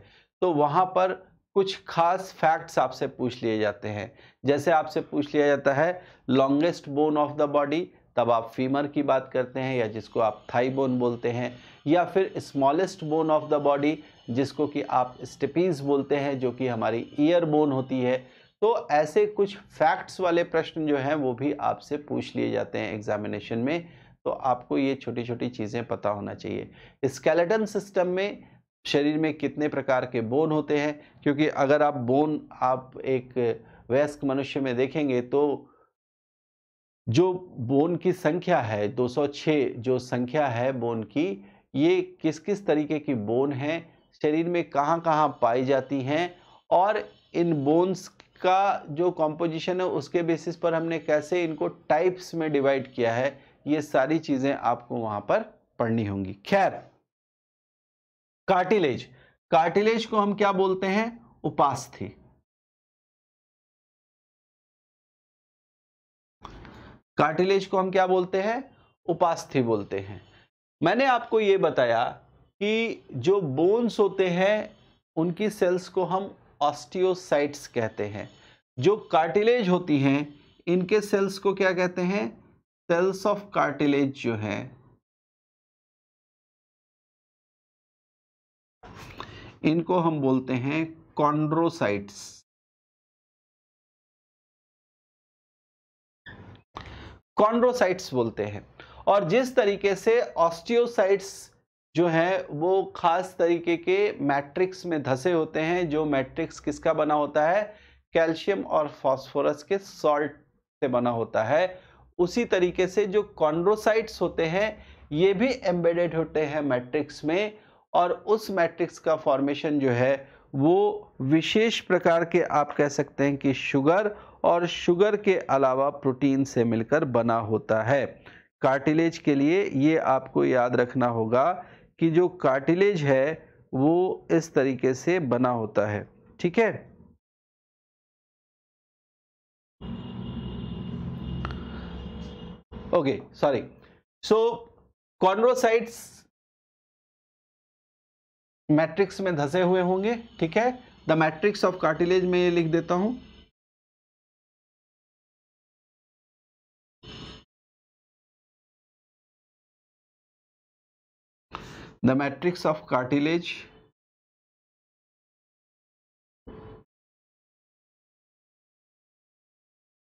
S1: तो वहां पर कुछ खास फैक्ट्स आपसे पूछ लिए जाते हैं। जैसे आपसे पूछ लिया जाता है longest bone of the body, तब आप फीमर की बात करते हैं, या जिसको आप थाई बोन बोलते हैं, या फिर smallest bone of the body जिसको कि आप स्टेपीज बोलते हैं, जो कि हमारी ईयर बोन होती है। तो ऐसे कुछ फैक्ट्स वाले प्रश्न जो हैं वो भी आपसे पूछ लिए जाते हैं एग्जामिनेशन में, तो आपको ये छोटी छोटी चीज़ें पता होना चाहिए। स्केलेटन सिस्टम में शरीर में कितने प्रकार के बोन होते हैं, क्योंकि अगर आप एक वयस्क मनुष्य में देखेंगे तो जो बोन की संख्या है 206, जो संख्या है बोन की, ये किस किस तरीके की बोन है, शरीर में कहाँ कहाँ पाई जाती हैं, और इन बोन्स का जो कॉम्पोजिशन है उसके बेसिस पर हमने कैसे इनको टाइप्स में डिवाइड किया है, ये सारी चीजें आपको वहां पर पढ़नी होंगी। खैर, कार्टिलेज, कार्टिलेज को हम क्या बोलते हैं? उपास्थि। कार्टिलेज को हम क्या बोलते हैं? उपास्थि बोलते हैं। मैंने आपको ये बताया कि जो बोन्स होते हैं उनकी सेल्स को हम ऑस्टियोसाइट्स कहते हैं। जो कार्टिलेज होती हैं इनके सेल्स को क्या कहते हैं? सेल्स ऑफ कार्टिलेज जो है, इनको हम बोलते हैं कॉन्ड्रोसाइट्स। कॉन्ड्रोसाइट्स बोलते हैं। और जिस तरीके से ऑस्टियोसाइट्स जो है वो खास तरीके के मैट्रिक्स में धसे होते हैं, जो मैट्रिक्स किसका बना होता है? कैल्शियम और फास्फोरस के सॉल्ट से बना होता है। उसी तरीके से जो कॉन्ड्रोसाइट्स होते हैं ये भी एम्बेडेड होते हैं मैट्रिक्स में, और उस मैट्रिक्स का फॉर्मेशन जो है वो विशेष प्रकार के, आप कह सकते हैं कि शुगर और शुगर के अलावा प्रोटीन से मिलकर बना होता है। कार्टिलेज के लिए ये आपको याद रखना होगा कि जो कार्टिलेज है वो इस तरीके से बना होता है। ठीक है, ओके, सॉरी। सो कॉन्ड्रोसाइट्स मैट्रिक्स में धसे हुए होंगे। ठीक है, द मैट्रिक्स ऑफ कार्टिलेज में ये लिख देता हूं। The matrix of cartilage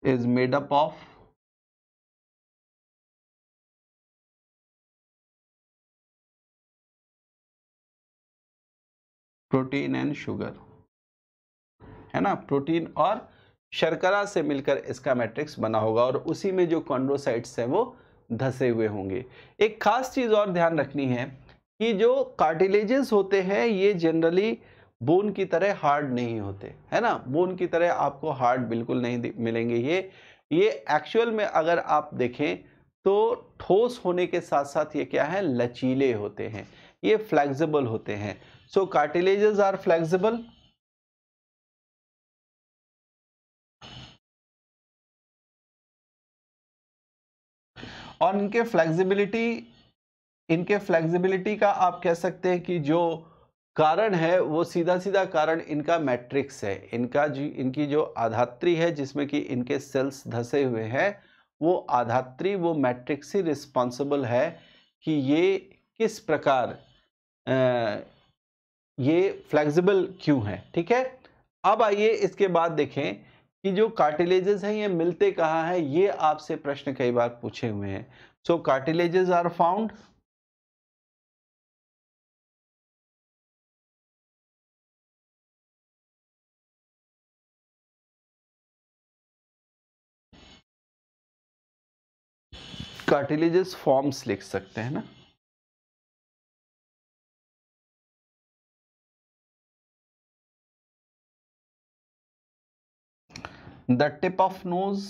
S1: is made up of protein and sugar, है ना? प्रोटीन और शर्करा से मिलकर इसका मैट्रिक्स बना होगा, और उसी में जो कॉन्ड्रोसाइट्स हैं वो धसे हुए होंगे। एक खास चीज और ध्यान रखनी है कि जो कार्टिलेजेस होते हैं ये जनरली बोन की तरह हार्ड नहीं होते, है ना? बोन की तरह आपको हार्ड बिल्कुल नहीं मिलेंगे। ये एक्चुअल में अगर आप देखें तो ठोस होने के साथ साथ ये क्या है? लचीले होते हैं, ये फ्लेक्सिबल होते हैं। सो कार्टिलेजेस आर फ्लेक्सिबल, और इनके फ्लेक्सिबिलिटी का आप कह सकते हैं कि जो कारण है वो सीधा सीधा कारण इनका मैट्रिक्स है। इनकी जो आधात्री है जिसमें कि इनके सेल्स धसे हुए हैं, वो आधात्री, वो मैट्रिक्स ही रिस्पॉन्सिबल है कि ये किस प्रकार ये फ्लेक्सिबल क्यों है। ठीक है, अब आइए इसके बाद देखें कि जो कार्टिलेजेस हैं ये मिलते कहाँ हैं। ये आपसे प्रश्न कई बार पूछे हुए हैं। So cartilages are found cartilages forms लिख सकते हैं ना, द टिप ऑफ नोज,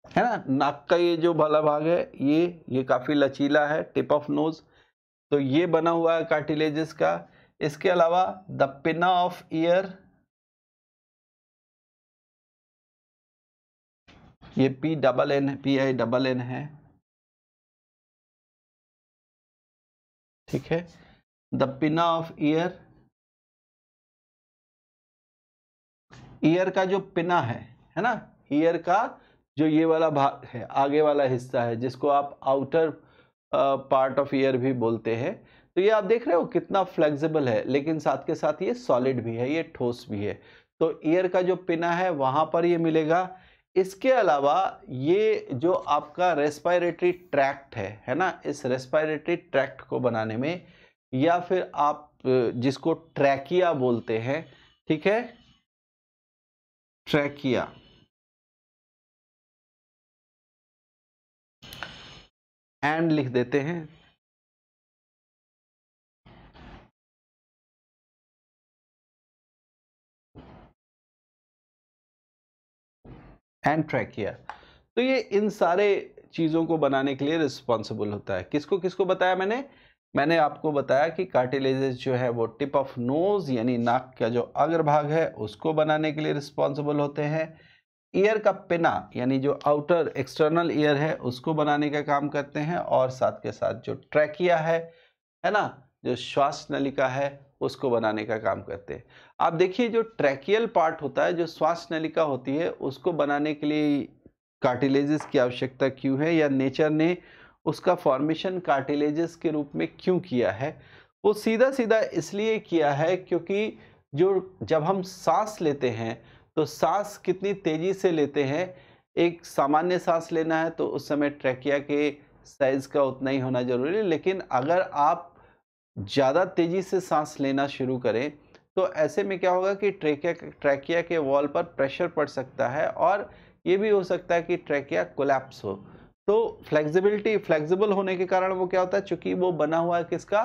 S1: है ना, नाक का ये जो भला भाग है ये काफी लचीला है, टिप ऑफ नोज, तो ये बना हुआ है कार्टिलेजेस का। इसके अलावा द पिना ऑफ ईयर, ये PINN है, ठीक है। द पिना ऑफ ईयर, ईयर का जो पिना है ना, ईयर का जो ये वाला भाग है, आगे वाला हिस्सा है, जिसको आप आउटर पार्ट ऑफ ईयर भी बोलते हैं। तो ये आप देख रहे हो कितना फ्लेक्सिबल है, लेकिन साथ के साथ ये सॉलिड भी है, ये ठोस भी है। तो ईयर का जो पिना है वहां पर ये मिलेगा। इसके अलावा ये जो आपका रेस्पिरेटरी ट्रैक्ट है ना, इस रेस्पिरेटरी ट्रैक्ट को बनाने में, या फिर आप जिसको ट्रैकिया बोलते हैं, ठीक है, ट्रैकिया, एंड लिख देते हैं, एंड ट्रैकिया। तो ये इन सारे चीजों को बनाने के लिए रिस्पॉन्सिबल होता है। किसको किसको बताया मैंने आपको बताया कि कार्टिलेजेस जो है वो टिप ऑफ नोज यानी नाक का जो अग्रभाग है उसको बनाने के लिए रिस्पॉन्सिबल होते हैं। ईयर का पिना यानी जो आउटर एक्सटर्नल ईयर है उसको बनाने का काम करते हैं, और साथ के साथ जो ट्रैकिया है ना, जो श्वास नलिका है, उसको बनाने का काम करते हैं। आप देखिए जो ट्रैकियल पार्ट होता है, जो श्वास नलिका होती है, उसको बनाने के लिए कार्टिलेजेस की आवश्यकता क्यों है, या नेचर ने उसका फॉर्मेशन कार्टिलेजेस के रूप में क्यों किया है? वो सीधा सीधा इसलिए किया है क्योंकि जब हम सांस लेते हैं तो सांस कितनी तेजी से लेते हैं। एक सामान्य सांस लेना है तो उस समय ट्रैकिया के साइज का उतना ही होना जरूरी है, लेकिन अगर आप ज़्यादा तेजी से सांस लेना शुरू करें तो ऐसे में क्या होगा कि ट्रैकिया के वॉल पर प्रेशर पड़ सकता है, और ये भी हो सकता है कि ट्रैकिया कोलैप्स हो। तो फ्लेक्सिबल होने के कारण वो क्या होता है, चूंकि वो बना हुआ है किसका,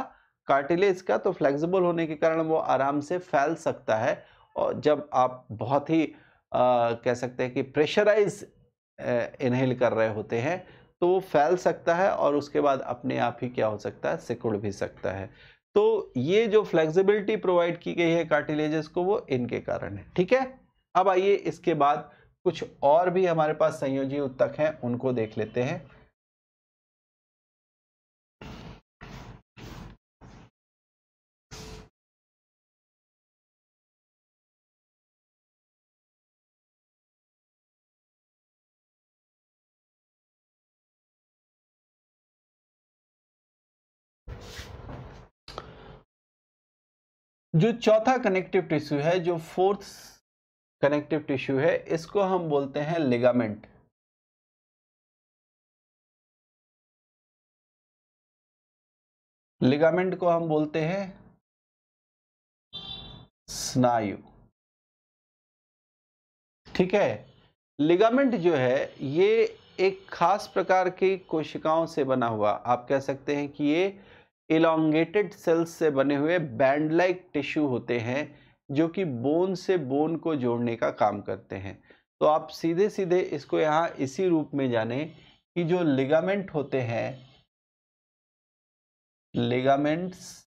S1: कार्टिलेज का, तो फ्लेक्सिबल होने के कारण वो आराम से फैल सकता है। और जब आप बहुत ही कह सकते हैं कि प्रेशराइज इनहेल कर रहे होते हैं तो वो फैल सकता है, और उसके बाद अपने आप ही क्या हो सकता है, सिकुड़ भी सकता है। तो ये जो फ्लेक्सिबिलिटी प्रोवाइड की गई है कार्टिलेजेस को, वो इनके कारण है, ठीक है। अब आइए इसके बाद कुछ और भी हमारे पास संयोजी ऊतक हैं, उनको देख लेते हैं। जो चौथा कनेक्टिव टिश्यू है, जो फोर्थ कनेक्टिव टिश्यू है, इसको हम बोलते हैं लिगामेंट। लिगामेंट को हम बोलते हैं स्नायु, ठीक है। लिगामेंट जो है ये एक खास प्रकार की कोशिकाओं से बना हुआ, आप कह सकते हैं कि ये इलोंगेटेड सेल्स से बने हुए बैंड लाइक टिश्यू होते हैं, जो कि बोन से बोन को जोड़ने का काम करते हैं। तो आप सीधे सीधे इसको यहाँ इसी रूप में जाने कि जो लिगामेंट होते हैं, ligaments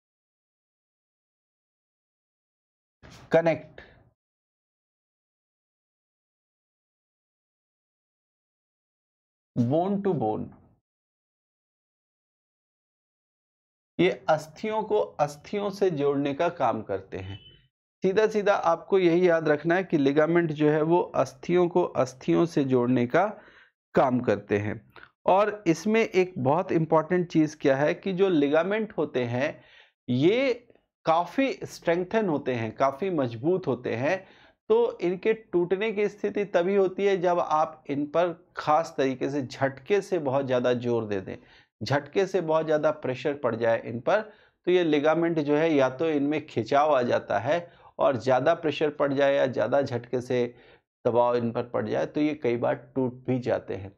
S1: connect bone to bone, ये अस्थियों को अस्थियों से जोड़ने का काम करते हैं। सीधा सीधा आपको यही याद रखना है कि लिगामेंट जो है वो अस्थियों को अस्थियों से जोड़ने का काम करते हैं। और इसमें एक बहुत इंपॉर्टेंट चीज क्या है कि जो लिगामेंट होते हैं ये काफी स्ट्रेंथन होते हैं, काफी मजबूत होते हैं। तो इनके टूटने की स्थिति तभी होती है जब आप इन पर खास तरीके से झटके से बहुत ज्यादा जोर दे दें, झटके से बहुत ज्यादा प्रेशर पड़ जाए इन पर, तो ये लिगामेंट जो है या तो इनमें खिंचाव आ जाता है, और ज़्यादा प्रेशर पड़ जाए या ज़्यादा झटके से दबाव इन पर पड़ जाए तो ये कई बार टूट भी जाते हैं।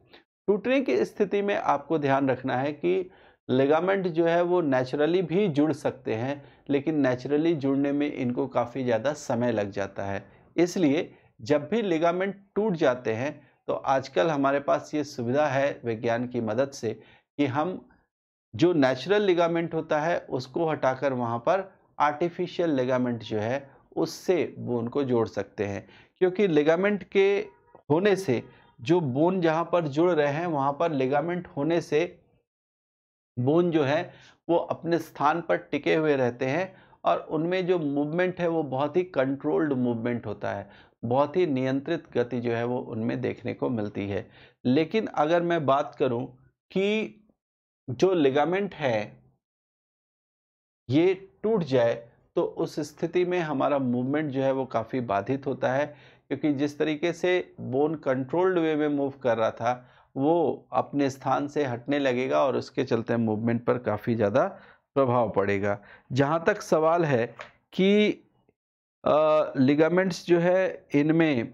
S1: टूटने की स्थिति में आपको ध्यान रखना है कि लिगामेंट जो है वो नेचुरली भी जुड़ सकते हैं, लेकिन नेचुरली जुड़ने में इनको काफ़ी ज़्यादा समय लग जाता है। इसलिए जब भी लिगामेंट टूट जाते हैं तो आजकल हमारे पास ये सुविधा है विज्ञान की मदद से कि हम जो नेचुरल लिगामेंट होता है उसको हटाकर वहाँ पर आर्टिफिशियल लिगामेंट जो है उससे बोन को जोड़ सकते हैं, क्योंकि लिगामेंट के होने से जो बोन जहाँ पर जुड़ रहे हैं वहाँ पर लिगामेंट होने से बोन जो है वो अपने स्थान पर टिके हुए रहते हैं और उनमें जो मूवमेंट है वो बहुत ही कंट्रोल्ड मूवमेंट होता है, बहुत ही नियंत्रित गति जो है वो उनमें देखने को मिलती है। लेकिन अगर मैं बात करूं कि जो लिगामेंट है ये टूट जाए तो उस स्थिति में हमारा मूवमेंट जो है वो काफ़ी बाधित होता है, क्योंकि जिस तरीके से बोन कंट्रोल्ड वे में मूव कर रहा था वो अपने स्थान से हटने लगेगा और उसके चलते मूवमेंट पर काफ़ी ज़्यादा प्रभाव पड़ेगा। जहाँ तक सवाल है कि लिगामेंट्स जो है इनमें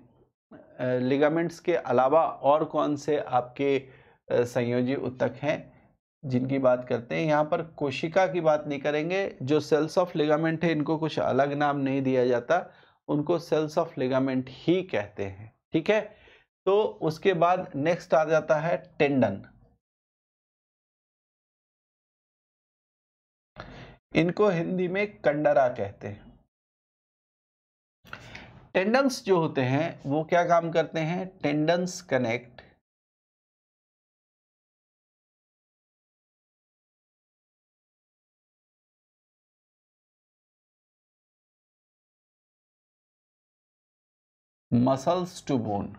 S1: लिगामेंट्स के अलावा और कौन से आपके संयोजी ऊतक हैं जिनकी बात करते हैं, यहाँ पर कोशिका की बात नहीं करेंगे। जो सेल्स ऑफ लिगामेंट है इनको कुछ अलग नाम नहीं दिया जाता, उनको सेल्स ऑफ लिगामेंट ही कहते हैं, ठीक है। तो उसके बाद नेक्स्ट आ जाता है टेंडन। इनको हिंदी में कंडरा कहते हैं। टेंडन्स जो होते हैं वो क्या काम करते हैं? Tendons connect muscles to bone.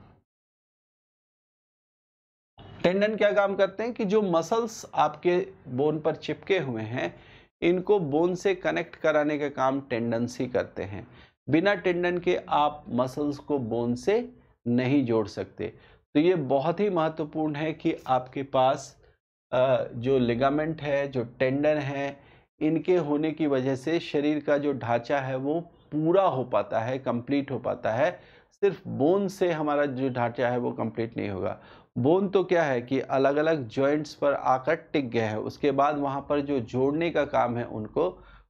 S1: Tendon क्या काम करते हैं कि जो मसल्स आपके बोन पर चिपके हुए हैं इनको बोन से कनेक्ट कराने का काम टेंडन्स ही करते हैं। बिना टेंडन के आप मसल्स को बोन से नहीं जोड़ सकते। तो ये बहुत ही महत्वपूर्ण है कि आपके पास जो लिगामेंट है, जो टेंडन है, इनके होने की वजह से शरीर का जो ढांचा है वो पूरा हो पाता है, कंप्लीट हो पाता है। सिर्फ बोन से हमारा जो ढांचा है वो कंप्लीट नहीं होगा। बोन तो क्या है कि अलग अलग जॉइंट्स पर आकर टिक गए हैं, उसके बाद वहाँ पर जो जोड़ने का काम है उनको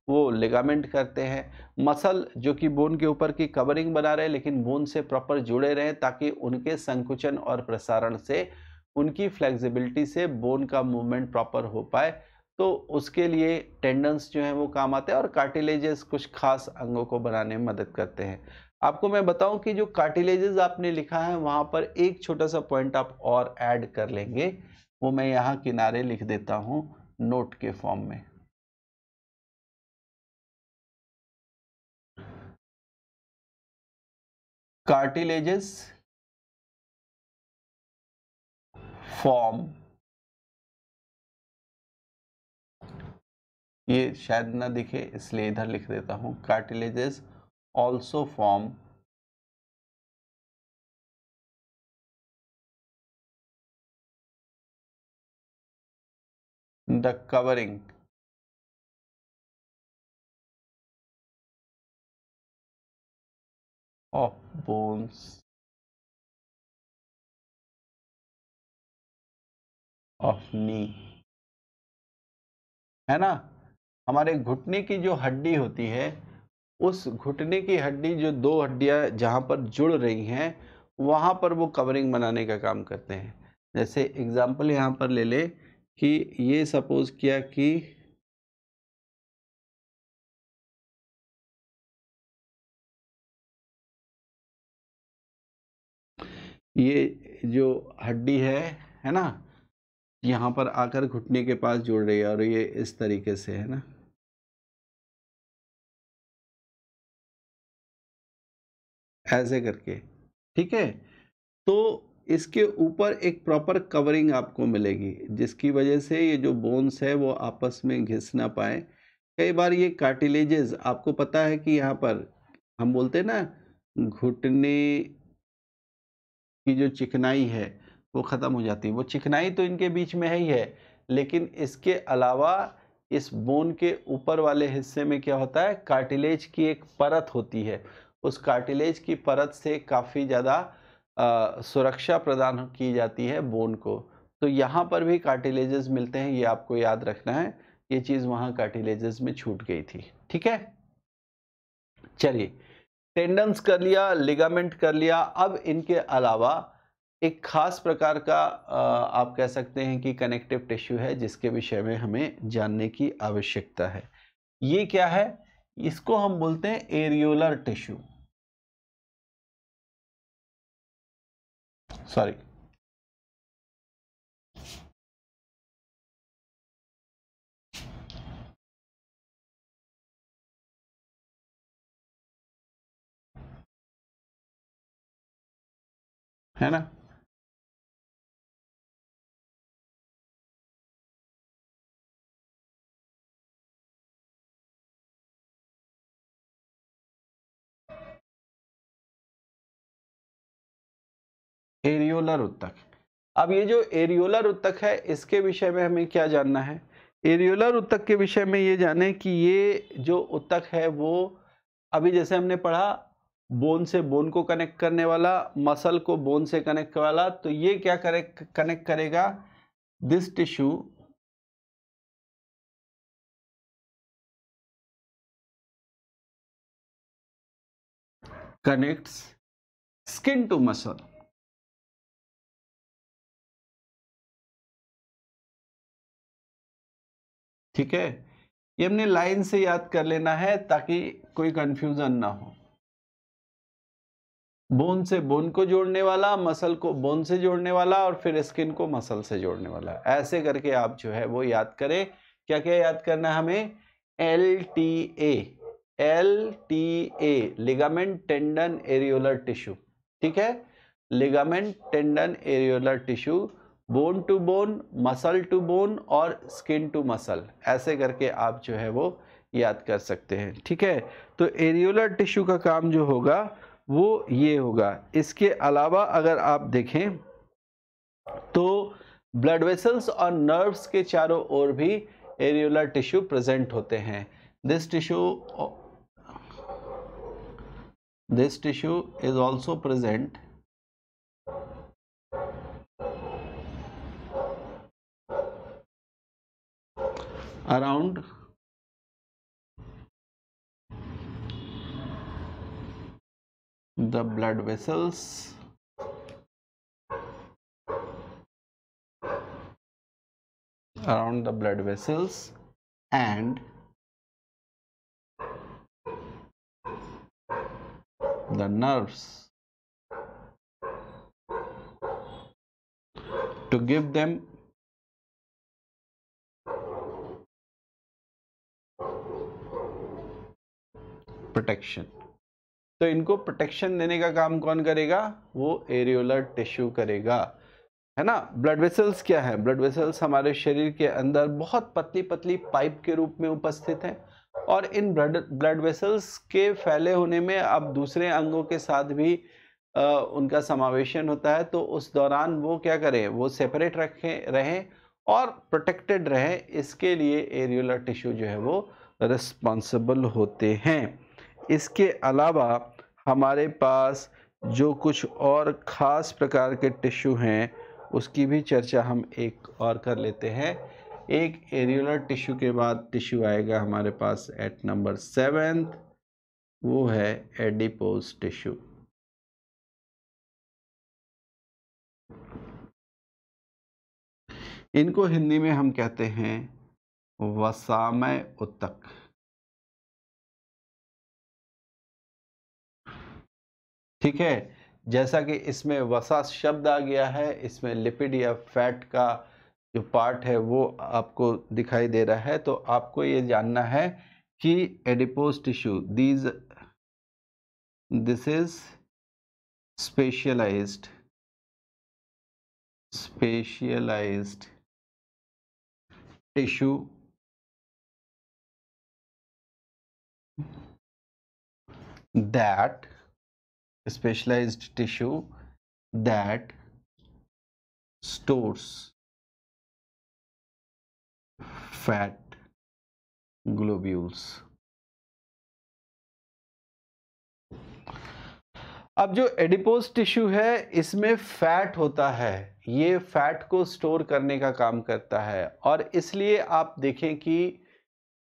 S1: वो लिगामेंट करते हैं। मसल जो कि बोन के ऊपर की कवरिंग बना रहे लेकिन बोन से प्रॉपर जुड़े रहें ताकि उनके संकुचन और प्रसारण से, उनकी फ्लेक्सिबिलिटी से बोन का मूवमेंट प्रॉपर हो पाए, तो उसके लिए टेंडन्स जो हैं वो काम आते हैं और कार्टिलेजेस कुछ खास अंगों को बनाने में मदद करते हैं। आपको मैं बताऊं कि जो कार्टिलेजेस आपने लिखा है वहां पर एक छोटा सा पॉइंट आप और ऐड कर लेंगे, वो मैं यहाँ किनारे लिख देता हूं नोट के फॉर्म में। कार्टिलेजेस फॉर्म, ये शायद ना दिखे इसलिए इधर लिख देता हूं, cartilages also form the covering of bones of knee, है ना। हमारे घुटने की जो हड्डी होती है उस घुटने की हड्डी, जो दो हड्डियां जहां पर जुड़ रही हैं वहां पर वो कवरिंग बनाने का काम करते हैं। जैसे एग्जांपल यहां पर ले ले कि ये सपोज किया कि ये जो हड्डी है ना, यहाँ पर आकर घुटने के पास जुड़ रही है और ये इस तरीके से है ना, ऐसे करके, ठीक है। तो इसके ऊपर एक प्रॉपर कवरिंग आपको मिलेगी जिसकी वजह से ये जो बोन्स है वो आपस में घिस ना पाए। कई बार ये कार्टिलेजेस, आपको पता है कि यहाँ पर हम बोलते हैं ना घुटने की जो चिकनाई है वो ख़त्म हो जाती है। वो चिकनाई तो इनके बीच में है ही है, लेकिन इसके अलावा इस बोन के ऊपर वाले हिस्से में क्या होता है, कार्टिलेज की एक परत होती है। उस कार्टिलेज की परत से काफ़ी ज़्यादा सुरक्षा प्रदान की जाती है बोन को। तो यहाँ पर भी कार्टिलेजेस मिलते हैं, ये आपको याद रखना है। ये चीज़ वहाँ कार्टिलेजेस में छूट गई थी, ठीक है। चलिए टेंडन्स कर लिया, लिगामेंट कर लिया। अब इनके अलावा एक खास प्रकार का आप कह सकते हैं कि कनेक्टिव टिश्यू है जिसके विषय में हमें जानने की आवश्यकता है। ये क्या है? इसको हम बोलते हैं एरियोलर टिश्यू। सॉरी, है ना? एरियोलर उत्तक। अब ये जो एरियोलर उत्तक है इसके विषय में हमें क्या जानना है? एरियोलर उत्तक के विषय में ये जाने कि ये जो उत्तक है वो अभी जैसे हमने पढ़ा बोन से बोन को कनेक्ट करने वाला, मसल को बोन से कनेक्ट वाला, तो ये क्या कनेक्ट करेगा? This tissue connects skin to muscle. ठीक है, ये हमने लाइन से याद कर लेना है ताकि कोई कंफ्यूजन ना हो। बोन से बोन को जोड़ने वाला, मसल को बोन से जोड़ने वाला और फिर स्किन को मसल से जोड़ने वाला। ऐसे करके आप जो है वो याद करें। क्या क्या याद करना है हमें? LTA, LTA ligament tendon areolar tissue. ठीक है, ligament tendon areolar tissue, bone to bone, muscle to bone और स्किन टू मसल। ऐसे करके आप जो है वो याद कर सकते हैं। ठीक है, तो एरियोलर टिश्यू का काम जो होगा वो ये होगा। इसके अलावा अगर आप देखें तो ब्लड वेसल्स और नर्व्स के चारों ओर भी एरियोलर टिश्यू प्रेजेंट होते हैं। This tissue is also present around the blood vessels and the nerves to give them protection। तो इनको प्रोटेक्शन देने का काम कौन करेगा? वो एरियोलर टिश्यू करेगा, है ना। ब्लड वेसल्स क्या है? ब्लड वेसल्स हमारे शरीर के अंदर बहुत पतली पतली पाइप के रूप में उपस्थित हैं और इन ब्लड वेसल्स के फैले होने में अब दूसरे अंगों के साथ भी उनका समावेशन होता है। तो उस दौरान वो क्या करें? वो सेपरेट रहें और प्रोटेक्टेड रहें। इसके लिए एरियोलर टिश्यू जो है वो रिस्पॉन्सिबल होते हैं। इसके अलावा हमारे पास जो कुछ और ख़ास प्रकार के टिश्यू हैं उसकी भी चर्चा हम एक और कर लेते हैं। एक एरियोलर टिश्यू के बाद टिश्यू आएगा हमारे पास एट नंबर 7, वो है एडिपोज टिश्यू। इनको हिंदी में हम कहते हैं वसामय उत्तक। ठीक है, जैसा कि इसमें वसा शब्द आ गया है, इसमें लिपिड या फैट का जो पार्ट है वो आपको दिखाई दे रहा है। तो आपको ये जानना है कि adipose tissue this is specialised tissue that stores fat globules। अब जो एडिपोज टिश्यू है इसमें फैट होता है, ये फैट को स्टोर करने का काम करता है और इसलिए आप देखें कि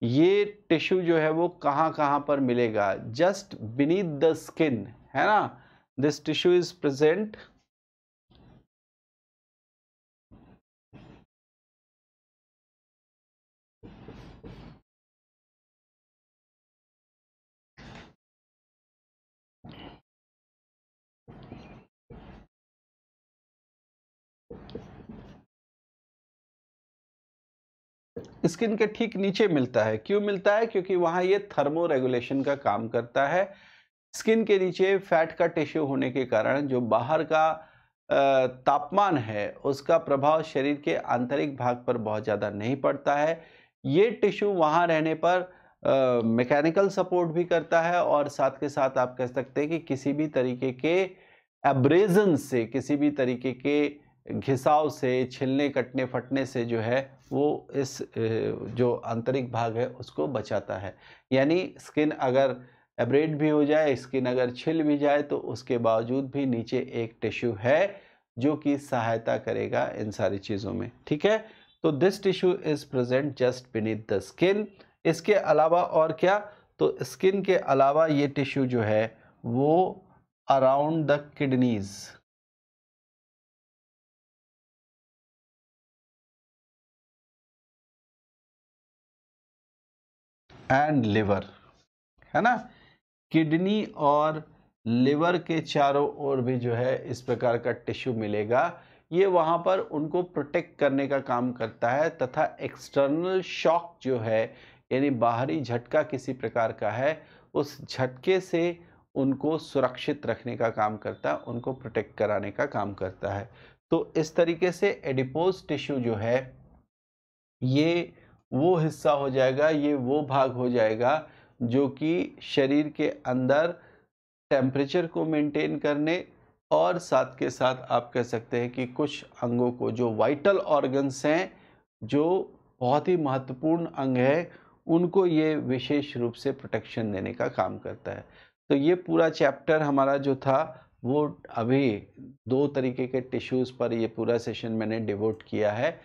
S1: ये टिश्यू जो है वो कहाँ कहाँ पर मिलेगा, जस्ट बीनीथ द स्किन, है ना। This tissue is present skin के ठीक नीचे मिलता है। क्यों मिलता है? क्योंकि वहां ये थर्मो रेगुलेशन का काम करता है। स्किन के नीचे फैट का टिश्यू होने के कारण जो बाहर का तापमान है उसका प्रभाव शरीर के आंतरिक भाग पर बहुत ज़्यादा नहीं पड़ता है। ये टिश्यू वहाँ रहने पर मैकेनिकल सपोर्ट भी करता है और साथ के साथ आप कह सकते हैं कि किसी भी तरीके के एब्रेजन से, किसी भी तरीके के घिसाव से, छिलने कटने फटने से जो है वो इस जो आंतरिक भाग है उसको बचाता है। यानी स्किन अगर एब्रेड भी हो जाए, स्किन अगर छिल भी जाए तो उसके बावजूद भी नीचे एक टिश्यू है जो कि सहायता करेगा इन सारी चीज़ों में। ठीक है, तो this tissue is present just beneath the skin. इसके अलावा और क्या? तो स्किन के अलावा ये टिश्यू जो है वो around the kidneys and liver, है ना। किडनी और लिवर के चारों ओर भी जो है इस प्रकार का टिश्यू मिलेगा। ये वहाँ पर उनको प्रोटेक्ट करने का काम करता है तथा एक्सटर्नल शॉक जो है, यानी बाहरी झटका किसी प्रकार का है, उस झटके से उनको सुरक्षित रखने का काम करता है, उनको प्रोटेक्ट कराने का काम करता है। तो इस तरीके से एडिपोज टिश्यू जो है ये वो हिस्सा हो जाएगा, ये वो भाग हो जाएगा जो कि शरीर के अंदर टेम्परेचर को मेंटेन करने और साथ के साथ आप कह सकते हैं कि कुछ अंगों को, जो वाइटल ऑर्गन्स हैं, जो बहुत ही महत्वपूर्ण अंग है, उनको ये विशेष रूप से प्रोटेक्शन देने का काम करता है। तो ये पूरा चैप्टर हमारा जो था वो अभी 2 तरीके के टिश्यूज़ पर ये पूरा सेशन मैंने डिवोट किया है,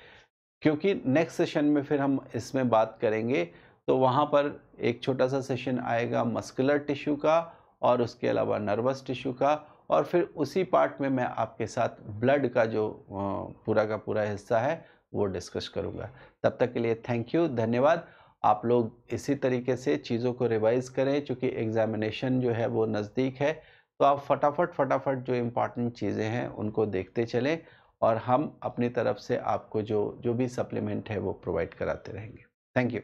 S1: क्योंकि नेक्स्ट सेशन में फिर हम इसमें बात करेंगे। तो वहाँ पर एक छोटा सा सेशन आएगा मस्कुलर टिश्यू का और उसके अलावा नर्वस टिश्यू का, और फिर उसी पार्ट में मैं आपके साथ ब्लड का जो पूरा का पूरा हिस्सा है वो डिस्कस करूँगा। तब तक के लिए थैंक यू, धन्यवाद। आप लोग इसी तरीके से चीज़ों को रिवाइज़ करें, चूँकि एग्ज़ामिनेशन जो है वो नज़दीक है, तो आप फटाफट जो इम्पॉर्टेंट चीज़ें हैं उनको देखते चलें और हम अपनी तरफ से आपको जो भी सप्लीमेंट है वो प्रोवाइड कराते रहेंगे। Thank you.